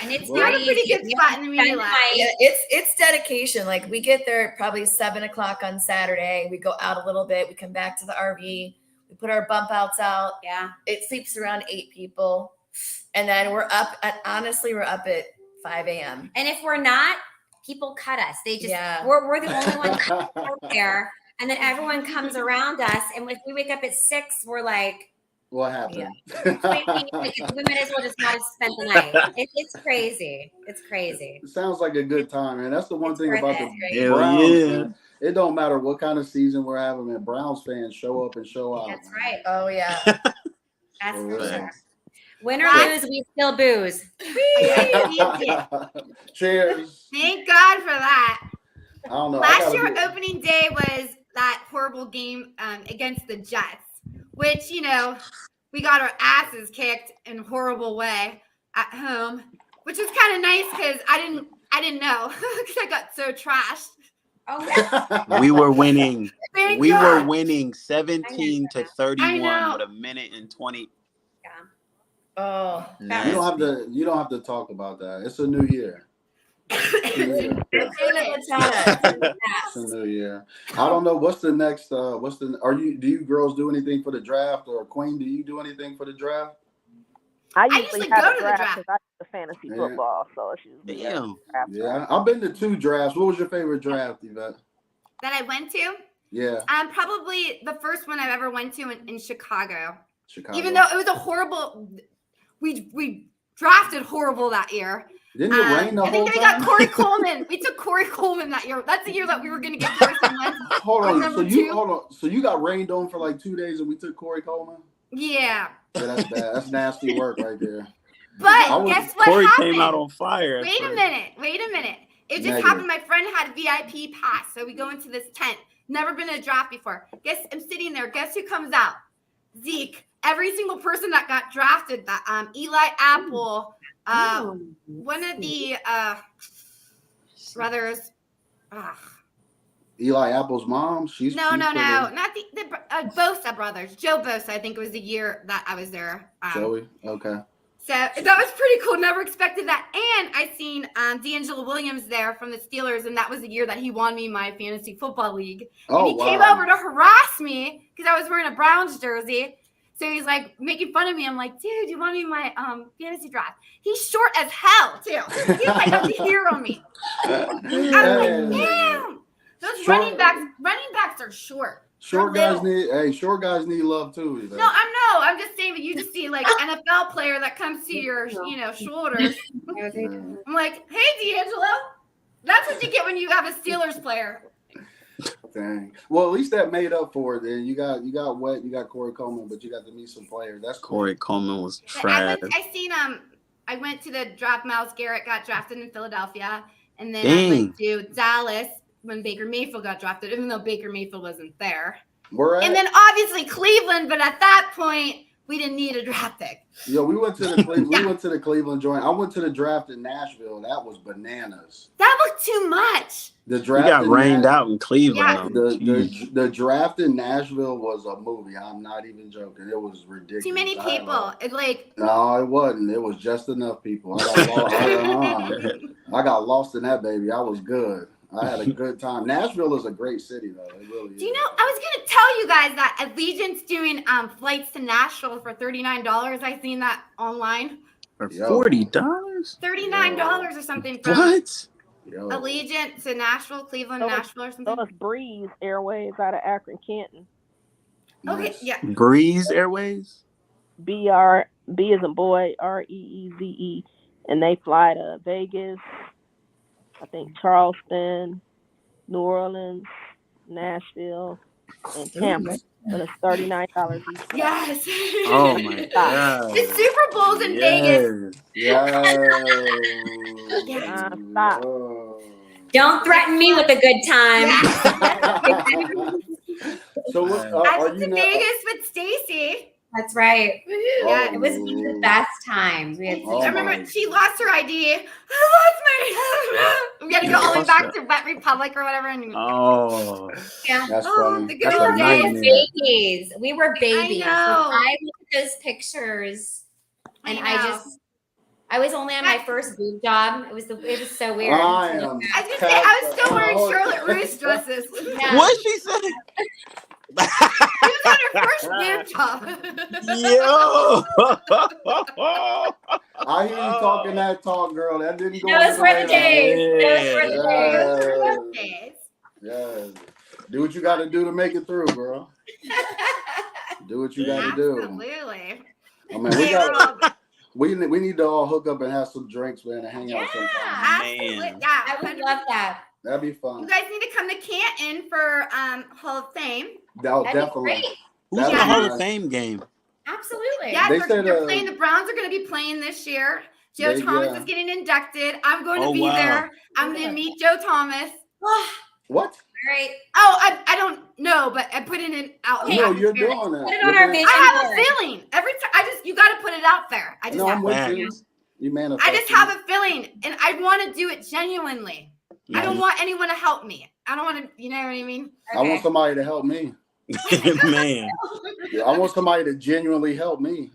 And it's not a pretty good spot in the Muni lot. Yeah, it's dedication. Like we get there at probably 7:00 on Saturday. We go out a little bit. We come back to the RV. We put our bump outs out. Yeah. It sleeps around 8 people. And then we're up at 5 a.m. And if we're not, people cut us. They just we're the only ones out there. And then everyone comes around us. And if we wake up at 6, we're like, what happened? We might as well just not have spent the night. It's crazy. It's crazy. It sounds like a good time, man. That's the one thing about the Hell Browns. yeah. Man. It don't matter what kind of season we're having, man. Browns fans show up and show out. That's right. Oh yeah. That's for Right. sure. Win or lose, we still booze. Cheers. Thank God for that. I don't know. Last year opening day was that horrible game against the Jets, which we got our asses kicked in a horrible way at home, which was kind of nice because I didn't know because I got so trashed. Oh, we were winning. We were winning 17-31 with 1:20. Yeah. Oh, you don't have to talk about that. It's a new year. It's a new year. I don't know what's the next. Do you girls do anything for the draft, or Queen? Do you do anything for the draft? I I usually usually have go a to the draft draft. because I do the fantasy Yeah. football, so it's usually a Damn. draft. Yeah, I've been to 2 drafts. What was your favorite draft, Yvette? That I went to. Yeah, Probably the first one I've ever went to in Chicago. Chicago. Even though it was a horrible, we drafted horrible that year. Didn't it rain the I think whole we time? got Corey Coleman. We took Corey Coleman that year. That's the year that we were going to get Carson Wentz. Hold on. number 2. Hold on. So you got rained on for like 2 days, and we took Corey Coleman. Yeah. Yeah, that's bad. That's nasty work right there. But guess what Corey happened? came out on fire. Wait a minute. It just Negative. happened. My friend had a VIP pass. So we go into this tent. Never been in a draft before. Guess I'm sitting there. Guess who comes out? Zeke. Every single person that got drafted. That Eli Apple. One of the brothers. Eli Apple's mom. She's No, not the Bosa brothers. Joe Bosa. I think it was the year that I was there. Joey. Okay. So that was pretty cool. Never expected that. And I seen D'Angelo Williams there from the Steelers, and that was the year that he won me my fantasy football league. Oh, and he came over to harass me because I was wearing a Browns jersey. So he's like making fun of me. I'm like, dude, you want me my fantasy draft? He's short as hell too. He's like a hero me. I was like, damn. Those running backs are short. Short guys need love too. No, I'm just saying, but you just see like NFL player that comes to your, shoulders. I'm like, hey, D'Angelo, that's what you get when you have a Steelers player. Dang. Well, at least that made up for it. Then you got Wet, you got Corey Coleman, but you got to meet some players. That's cool. Corey Coleman was trash. I went to the draft. Myles Garrett got drafted in Philadelphia, and then Dang. I went to Dallas when Baker Mayfield got drafted, even though Baker Mayfield wasn't there. And then obviously Cleveland, but at that point we didn't need a draft pick. Yo, we went to the Cleveland joint. I went to the draft in Nashville. That was bananas. That looked too much. The draft got rained out in Cleveland. Yeah. The draft in Nashville was a movie. I'm not even joking. It was ridiculous. Too many people. No, it wasn't. It was just enough people. I got lost in that baby. I was good. I had a good time. Nashville is a great city, though. It really is. Do you know? I was gonna tell you guys that Allegiant's doing flights to Nashville for $39. I seen that online. For $40? $39 or something. From What? Allegiant to Nashville, Cleveland, Nashville, or something. So it's Breeze Airways out of Akron, Canton. Okay, yeah. Breeze Airways. B as in boy, REEZE, and they fly to Vegas, I think Charleston, New Orleans, Nashville, and Tampa. And it's $39 each. Yes. Oh my God. The Super Bowl's in Vegas. Stop. Don't threaten me with a good time. So I went to Vegas with Stacy. That's right. Yeah, it was the best times. We had. I remember she lost her ID. I lost my. We had to go all the way back to Wet Republic or whatever. And yeah. That's funny. The That's good a days. Babies. We were babies. I know. I look at those pictures, and I was only on my first boob job. It was so weird. I was gonna say I was still wearing Charlotte Russe dresses. Yeah. What she said? She was on her first boob job. Yo. I hear you talking that talk, girl. That didn't go. Those were the days. Those were the days. Yeah. Do what you got to do to make it through, girl. Do what you got to do. Absolutely. I mean, we need to all hook up and have some drinks, man, and hang out sometime. Absolutely. Man. Yeah, I would love that. That'd be fun. You guys need to come to Canton for Hall of Fame. That'd That'd be great. Who's the Hall of Fame game? Absolutely. Yeah, They they're said, playing. The Browns are going to be playing this year. Joe Thomas is getting inducted. I'm going to be there. I'm going to meet Joe Thomas. What? Right. Oh, I don't know, but I put it out. No, you're doing that. Put it on our vision I have board. a feeling every time. You got to put it out there. I'm with you. You manifest. I just have a feeling, and I want to do it genuinely. I don't want anyone to help me. I don't want to. You know what I mean? I want somebody to help me. Man. Yeah, I want somebody to genuinely help me.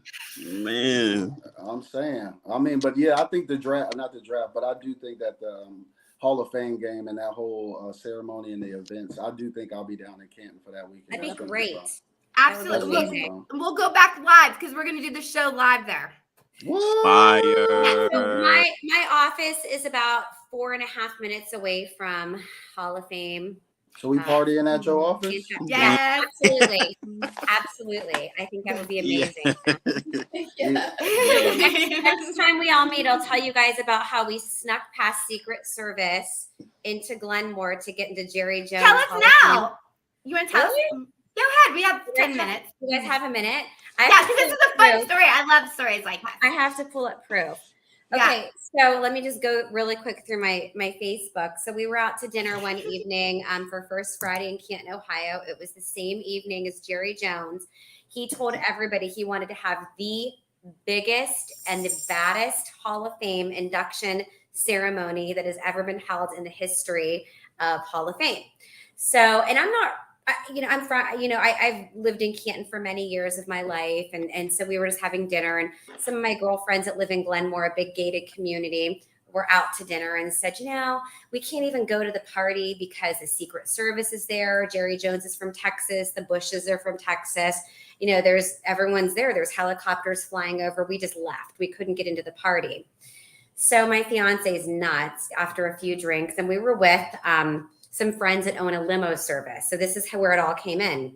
Man. I'm saying. I mean, but yeah, I think not the draft, but I do think that the Hall of Fame game and that whole ceremony and the events, I do think I'll be down in Canton for that weekend. That'd be great. Absolutely. We'll go back live because we're going to do the show live there. What? Fire. So my office is about 4.5 minutes away from Hall of Fame. So we partying at your office? Yeah, Yes. absolutely. Absolutely. I think that would be amazing. Yeah. Next time we all meet, I'll tell you guys about how we snuck past Secret Service into Glenmore to get into Jerry Jones. Tell us Hall of Fame. now. You want to tell us? Go ahead. We have 10 minutes. You guys have a minute? Yeah, because this is a fun story. I love stories like that. I have to pull up proof. Yeah. Okay, so let me just go really quick through my Facebook. So we were out to dinner one evening for First Friday in Canton, Ohio. It was the same evening as Jerry Jones. He told everybody he wanted to have the biggest and the baddest Hall of Fame induction ceremony that has ever been held in the history of Hall of Fame. So, and I'm not, I'm from, I've lived in Canton for many years of my life. And so we were just having dinner, and some of my girlfriends that live in Glenmore, a big gated community, were out to dinner and said, we can't even go to the party because the Secret Service is there. Jerry Jones is from Texas. The Bushes are from Texas. Everyone's there. There's helicopters flying over. We just left. We couldn't get into the party. So my fiance is nuts after a few drinks, and we were with some friends that own a limo service. So this is where it all came in.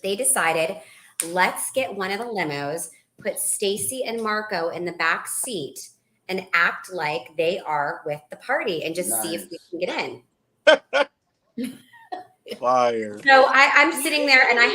They decided, let's get one of the limos, put Stacy and Marco in the back seat, and act like they are with the party, and just see if we can get in. Fire. So I'm sitting there, and I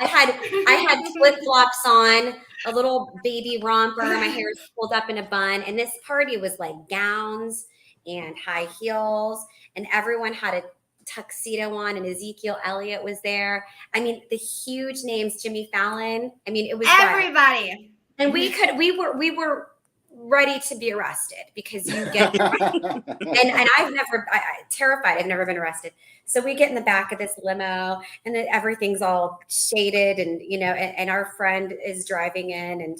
had flip flops on, a little baby romper, my hair is pulled up in a bun, and this party was like gowns and high heels, and everyone had a tuxedo on, and Ezekiel Elliott was there. I mean, the huge names, Jimmy Fallon. I mean, it was everybody. And we were ready to be arrested because you get and I'm terrified. I've never been arrested. So we get in the back of this limo, and then everything's all shaded, and and our friend is driving in, and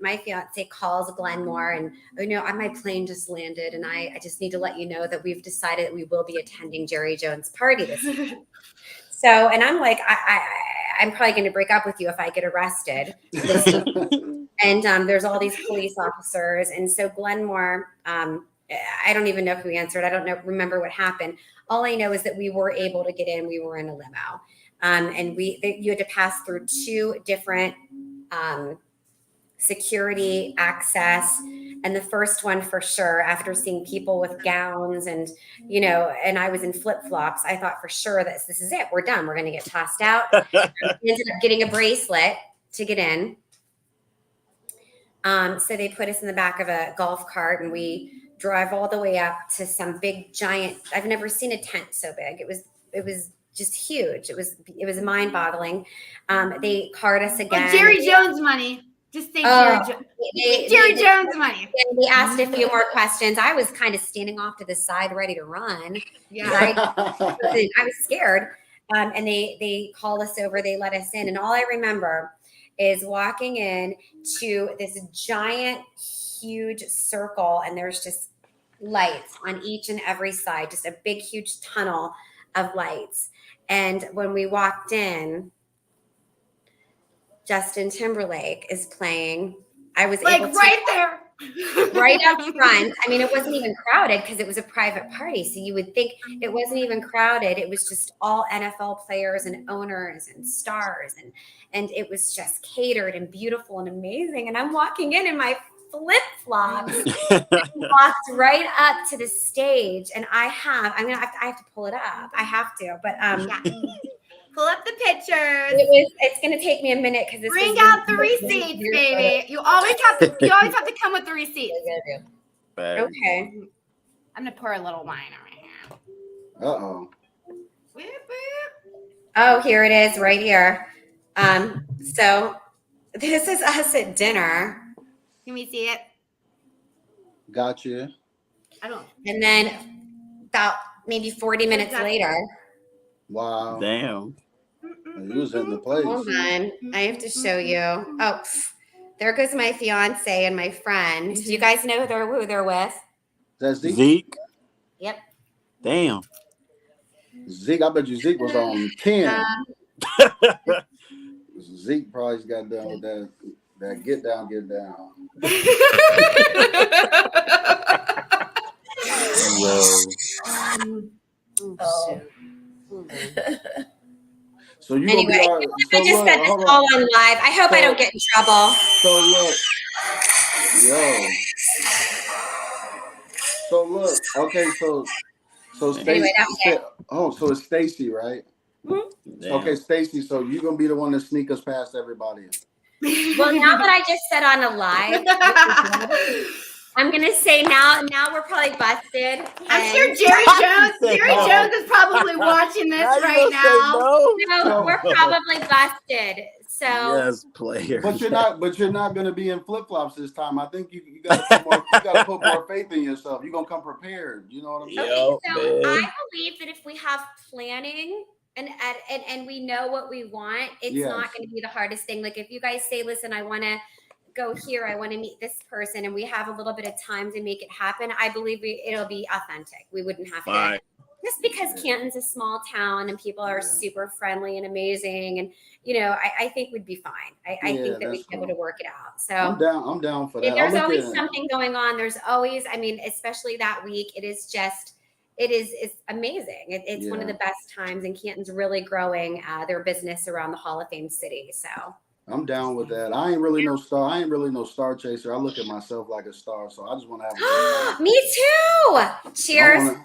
my fiance calls Glenmore, and my plane just landed, and I just need to let you know that we've decided that we will be attending Jerry Jones' party this week. So, and I'm like, I'm probably going to break up with you if I get arrested. And there's all these police officers. And so Glenmore, I don't even know who answered. I don't remember what happened. All I know is that we were able to get in. We were in a limo. And you had to pass through 2 different security access. And the first one, for sure, after seeing people with gowns and I was in flip-flops, I thought for sure that this is it. We're done. We're going to get tossed out. We ended up getting a bracelet to get in. So they put us in the back of a golf cart, and we drive all the way up to some big giant. I've never seen a tent so big. It was just huge. It was mind-boggling. They cart us again. Well, Jerry Jones money. Just say Jerry Jones money. They asked a few more questions. I was kind of standing off to the side, ready to run. Yeah, I was scared. And they called us over. They let us in, and all I remember is walking in to this giant, huge circle, and there's just lights on each and every side, just a big, huge tunnel of lights. And when we walked in, Justin Timberlake is playing. I was able to, right there, right up front. I mean, it wasn't even crowded because it was a private party. So you would think it wasn't even crowded. It was just all NFL players and owners and stars. And it was just catered and beautiful and amazing. And I'm walking in my flip-flops, walked right up to the stage. And I have to pull it up. I have to, but pull up the pictures. It's going to take me a minute because this bring out the receipts, baby. You always have to come with the receipts. Okay. I'm gonna pour a little wine over here. Uh-oh. Oh, here it is, right here. So this is us at dinner. Can we see it? Gotcha. I don't. And then about maybe 40 minutes later. Wow. Damn. You was in the place. Hold on. I have to show you. Oh, there goes my fiance and my friend. Do you guys know who they're with? That's Zeke. Yep. Damn. Zeke, I bet you Zeke was on 10. Zeke probably got done with that That get down, get down. Yo. Oh. So you gonna Anyway, be our. So I just look, said this hold all on. on live. I hope I don't get in trouble. So look, yo. So look, okay. So Anyway, that was it. Oh, so it's Stacy, right? Damn. Okay, Stacy. So you gonna be the one to sneak us past everybody. Well, now that I just said on a live, I'm gonna say now we're probably busted. I'm sure and- Jerry Jones is probably watching this right now. No, we're probably busted. So Yes, player. But you're not gonna be in flip flops this time. I think you gotta put more faith in yourself. You're gonna come prepared. You know what I'm saying? okay, Yo, so man. I believe that if we have planning and we know what we want, it's Yes. not going to be the hardest thing. Like if you guys say, listen, I want to go here, I want to meet this person, and we have a little bit of time to make it happen, I believe it'll be authentic. We wouldn't have to, just because Canton's a small town and people are super friendly and amazing, and I think we'd be fine. I think that we'd be able to work it out. So I'm down for that. there's always something going on. There's always, especially that week, it's amazing. It's one of the best times, and Canton's really growing their business around the Hall of Fame city. So I'm down with that. I ain't really no star chaser. I look at myself like a star, so I just want to have a good time. Me too. Cheers.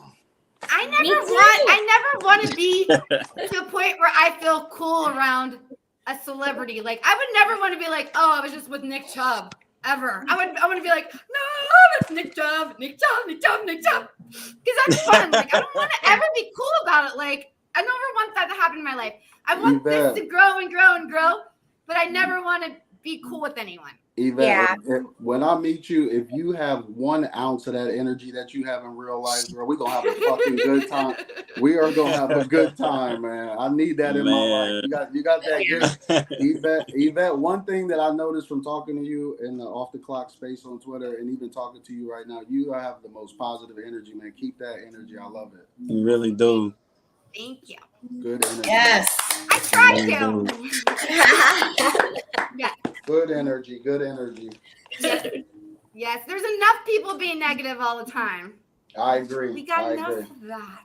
I never want to be to a point where I feel cool around a celebrity. Like I would never want to be like, oh, I was just with Nick Chubb ever. I want to be like, no, that's Nick Chubb. Because that's fun. Like I don't want to ever be cool about it. Like I never want that to happen in my life. I want this to grow and grow and grow, but I never want to be cool with anyone. Yvette, when I meet you, if you have 1 ounce of that energy that you have in real life, girl, we're going to have a fucking good time. We are going to have a good time, man. I need that in my life. You got that good. Yvette, one thing that I noticed from talking to you in the off the clock space on Twitter and even talking to you right now, you have the most positive energy, man. Keep that energy. I love it. You really do. Thank you. Good energy. Yes. I try to. Yeah. Good energy. Good energy. Yes, there's enough people being negative all the time. I agree. We got enough of that.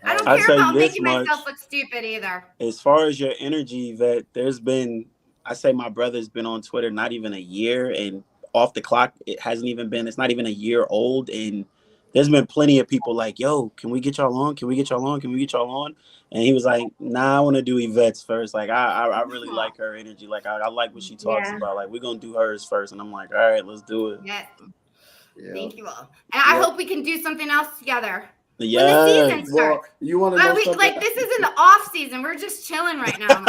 I don't I'll care tell about you this making much. myself look stupid either. As far as your energy, that there's been, I say my brother's been on Twitter not even a year, and off the clock, it's not even a year old, and there's been plenty of people like, yo, can we get y'all on? Can we get y'all on? Can we get y'all on? And he was like, nah, I want to do Yvette's first. Like, I really like her energy. Like, I like what she talks about. Like, we're going to do hers first. And I'm like, all right, let's do it. Yeah. Yeah. Thank you all. And I hope we can do something else together. Yeah. When the season starts. Well, you want to know something? Like, this is in the off season. We're just chilling right now.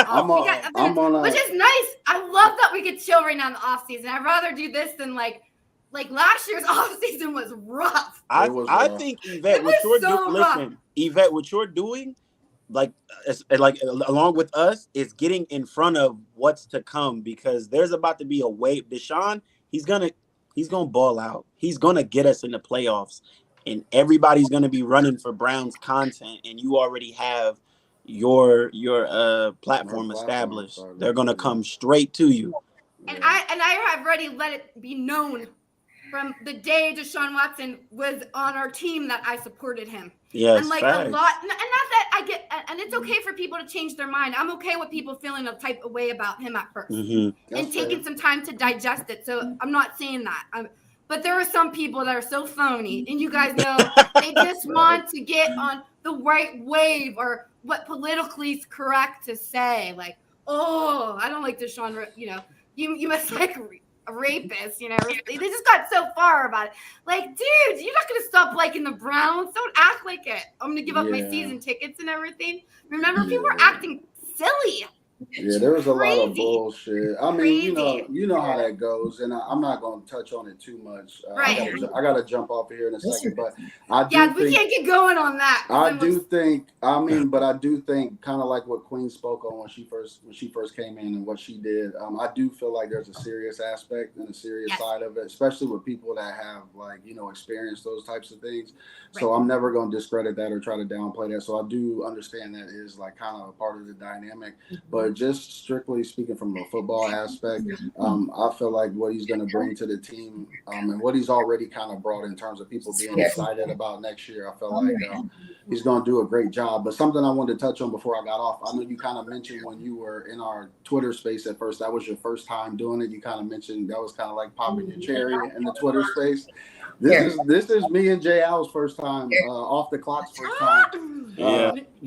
Which is nice. I love that we could chill right now in the off season. I'd rather do this than like last year's off season was rough. I think Yvette, Yvette, what you're doing, like along with us, is getting in front of what's to come, because there's about to be a wave. Deshaun, he's gonna ball out. He's gonna get us in the playoffs, and everybody's gonna be running for Browns content, and you already have your platform established. They're gonna come straight to you. And I have already let it be known from the day Deshaun Watson was on our team that I supported him. Yes, and like a lot, and not that I get, and it's okay for people to change their mind. I'm okay with people feeling a type of way about him at first and taking some time to digest it. So I'm not saying that. But there are some people that are so phony, and you guys know they just want to get on the right wave or what politically is correct to say. Like, oh, I don't like Deshaun. You must like a rapist, they just got so far about it. Like, dude, you're not gonna stop liking the Browns. Don't act like it. I'm gonna give up my season tickets and everything. Remember, people were acting silly. Yeah, there was a lot of bullshit. I mean, you know how that goes, and I'm not going to touch on it too much. Right. I got to jump off here in a second, but we can't get going on that. I do think, kind of like what Queen spoke on when she first came in and what she did. I do feel like there's a serious aspect and a serious side of it, especially with people that have experienced those types of things. Right. So I'm never going to discredit that or try to downplay that. So I do understand that is like kind of a part of the dynamic, but but just strictly speaking from a football aspect, I feel like what he's going to bring to the team and what he's already kind of brought in terms of people being excited about next year, I feel like he's going to do a great job. But something I wanted to touch on before I got off, I know you kind of mentioned when you were in our Twitter space at first, that was your first time doing it. You kind of mentioned that was kind of like popping your cherry in the Twitter space. This is me and Jay Al's first time, off the clock's first time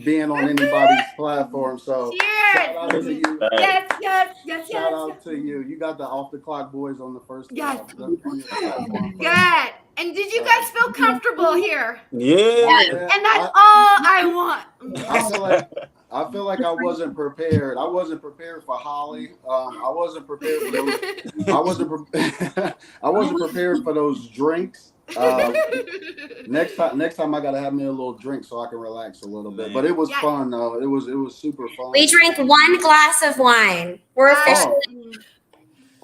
being on anybody's platform. So shout out to you. Yes. Shout out to you. You got the Off the Clock boys on the first Yes. on your platform. Good. And did you guys feel comfortable here? Yeah. And that's all I want. I feel like I wasn't prepared. I wasn't prepared for Holly. I wasn't prepared for those. I wasn't prepared for those drinks. Next time I gotta have me a little drink so I can relax a little bit. But it was fun though. It was super fun. We drank 1 glass of wine. We're officially.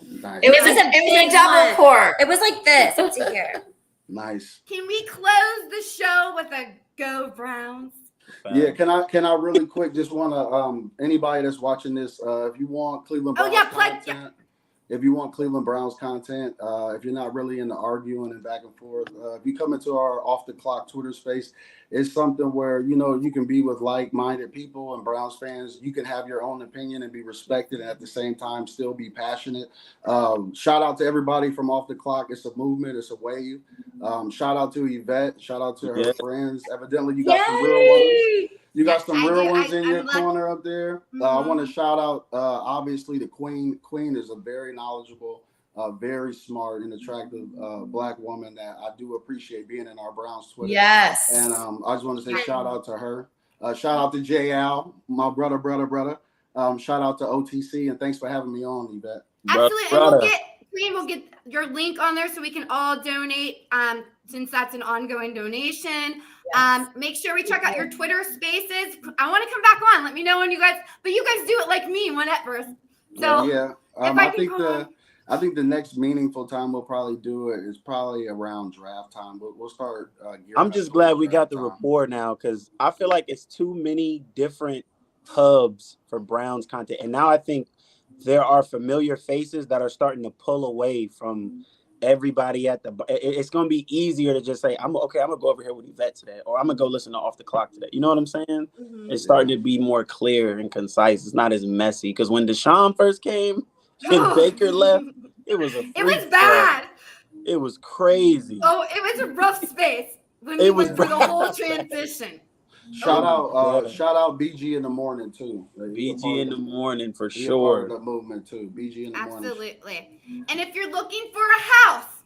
Nice. It was a double pour. It was like this up to here. Nice. Can we close the show with a Go Browns? Yeah, can I really quick just want to anybody that's watching this, if you want Cleveland Browns content, if you want Cleveland Browns content, if you're not really into arguing and back and forth, if you come into our Off the Clock Twitter space, it's something where you can be with like-minded people and Browns fans. You can have your own opinion and be respected, and at the same time still be passionate. Shout out to everybody from Off the Clock. It's a movement. It's a wave. Shout out to Yvette. Shout out to her friends. Evidently, you got some real ones. You got some real ones in your corner up there. I want to shout out, obviously, the Queen. Queen is a very knowledgeable, very smart and attractive Black woman that I do appreciate being in our Browns Twitter. Yes. And I just want to say shout out to her. Shout out to J. Al, my brother. Shout out to OTC, and thanks for having me on, Yvette. Absolutely. And we'll get your link on there so we can all donate, since that's an ongoing donation. Yes. Make sure we check out your Twitter spaces. I want to come back on. Let me know when you guys do it like me, whenever. So I think the next meaningful time we'll probably do it is probably around draft time. We'll start. I'm just glad we got the rapport now, because I feel like it's too many different hubs for Browns content, and now I think there are familiar faces that are starting to pull away from everybody at the. It's going to be easier to just say, I'm gonna go over here with Yvette today, or I'm gonna go listen to Off the Clock today. You know what I'm saying? Mm-hmm. It's starting to be more clear and concise. It's not as messy, because when Deshaun first came and Baker left, it was bad. It was crazy. Oh, it was a rough space when we went through the whole transition. Shout out BG in the morning too. BG in the morning for sure. Part of the movement too. BG in the morning. Absolutely. And if you're looking for a house,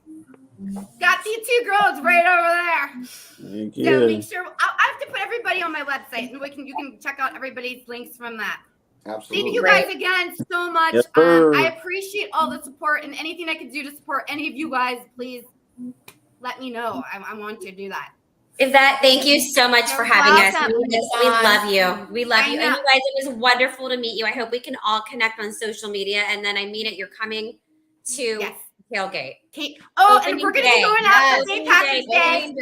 got these 2 girls right over there. Thank you. So make sure I have to put everybody on my website, and you can check out everybody's links from that. Absolutely. Thank you guys again so much. Yes, I appreciate all the support, and anything I can do to support any of you guys, please let me know. I want to do that. Yvette, thank you so much for having us. We love you. We love you. And you guys, it was wonderful to meet you. I hope we can all connect on social media. And then I mean it, you're coming to Tailgate. And we're going to be going out for St. Patrick's Day.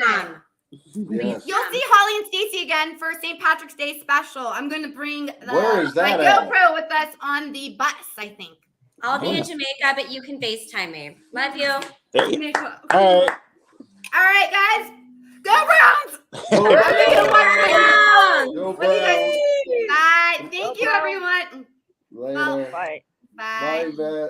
Yes. You'll see Holly and Stacey again for St. Patrick's Day special. I'm going to bring Where is that my GoPro with us on the bus, I think. I'll be in Jamaica, but you can FaceTime me. Love you. All right, guys. Go Browns! Go Browns! Go Browns! Bye. Thank you, everyone. Later. Bye. Bye. Bye, Yvette.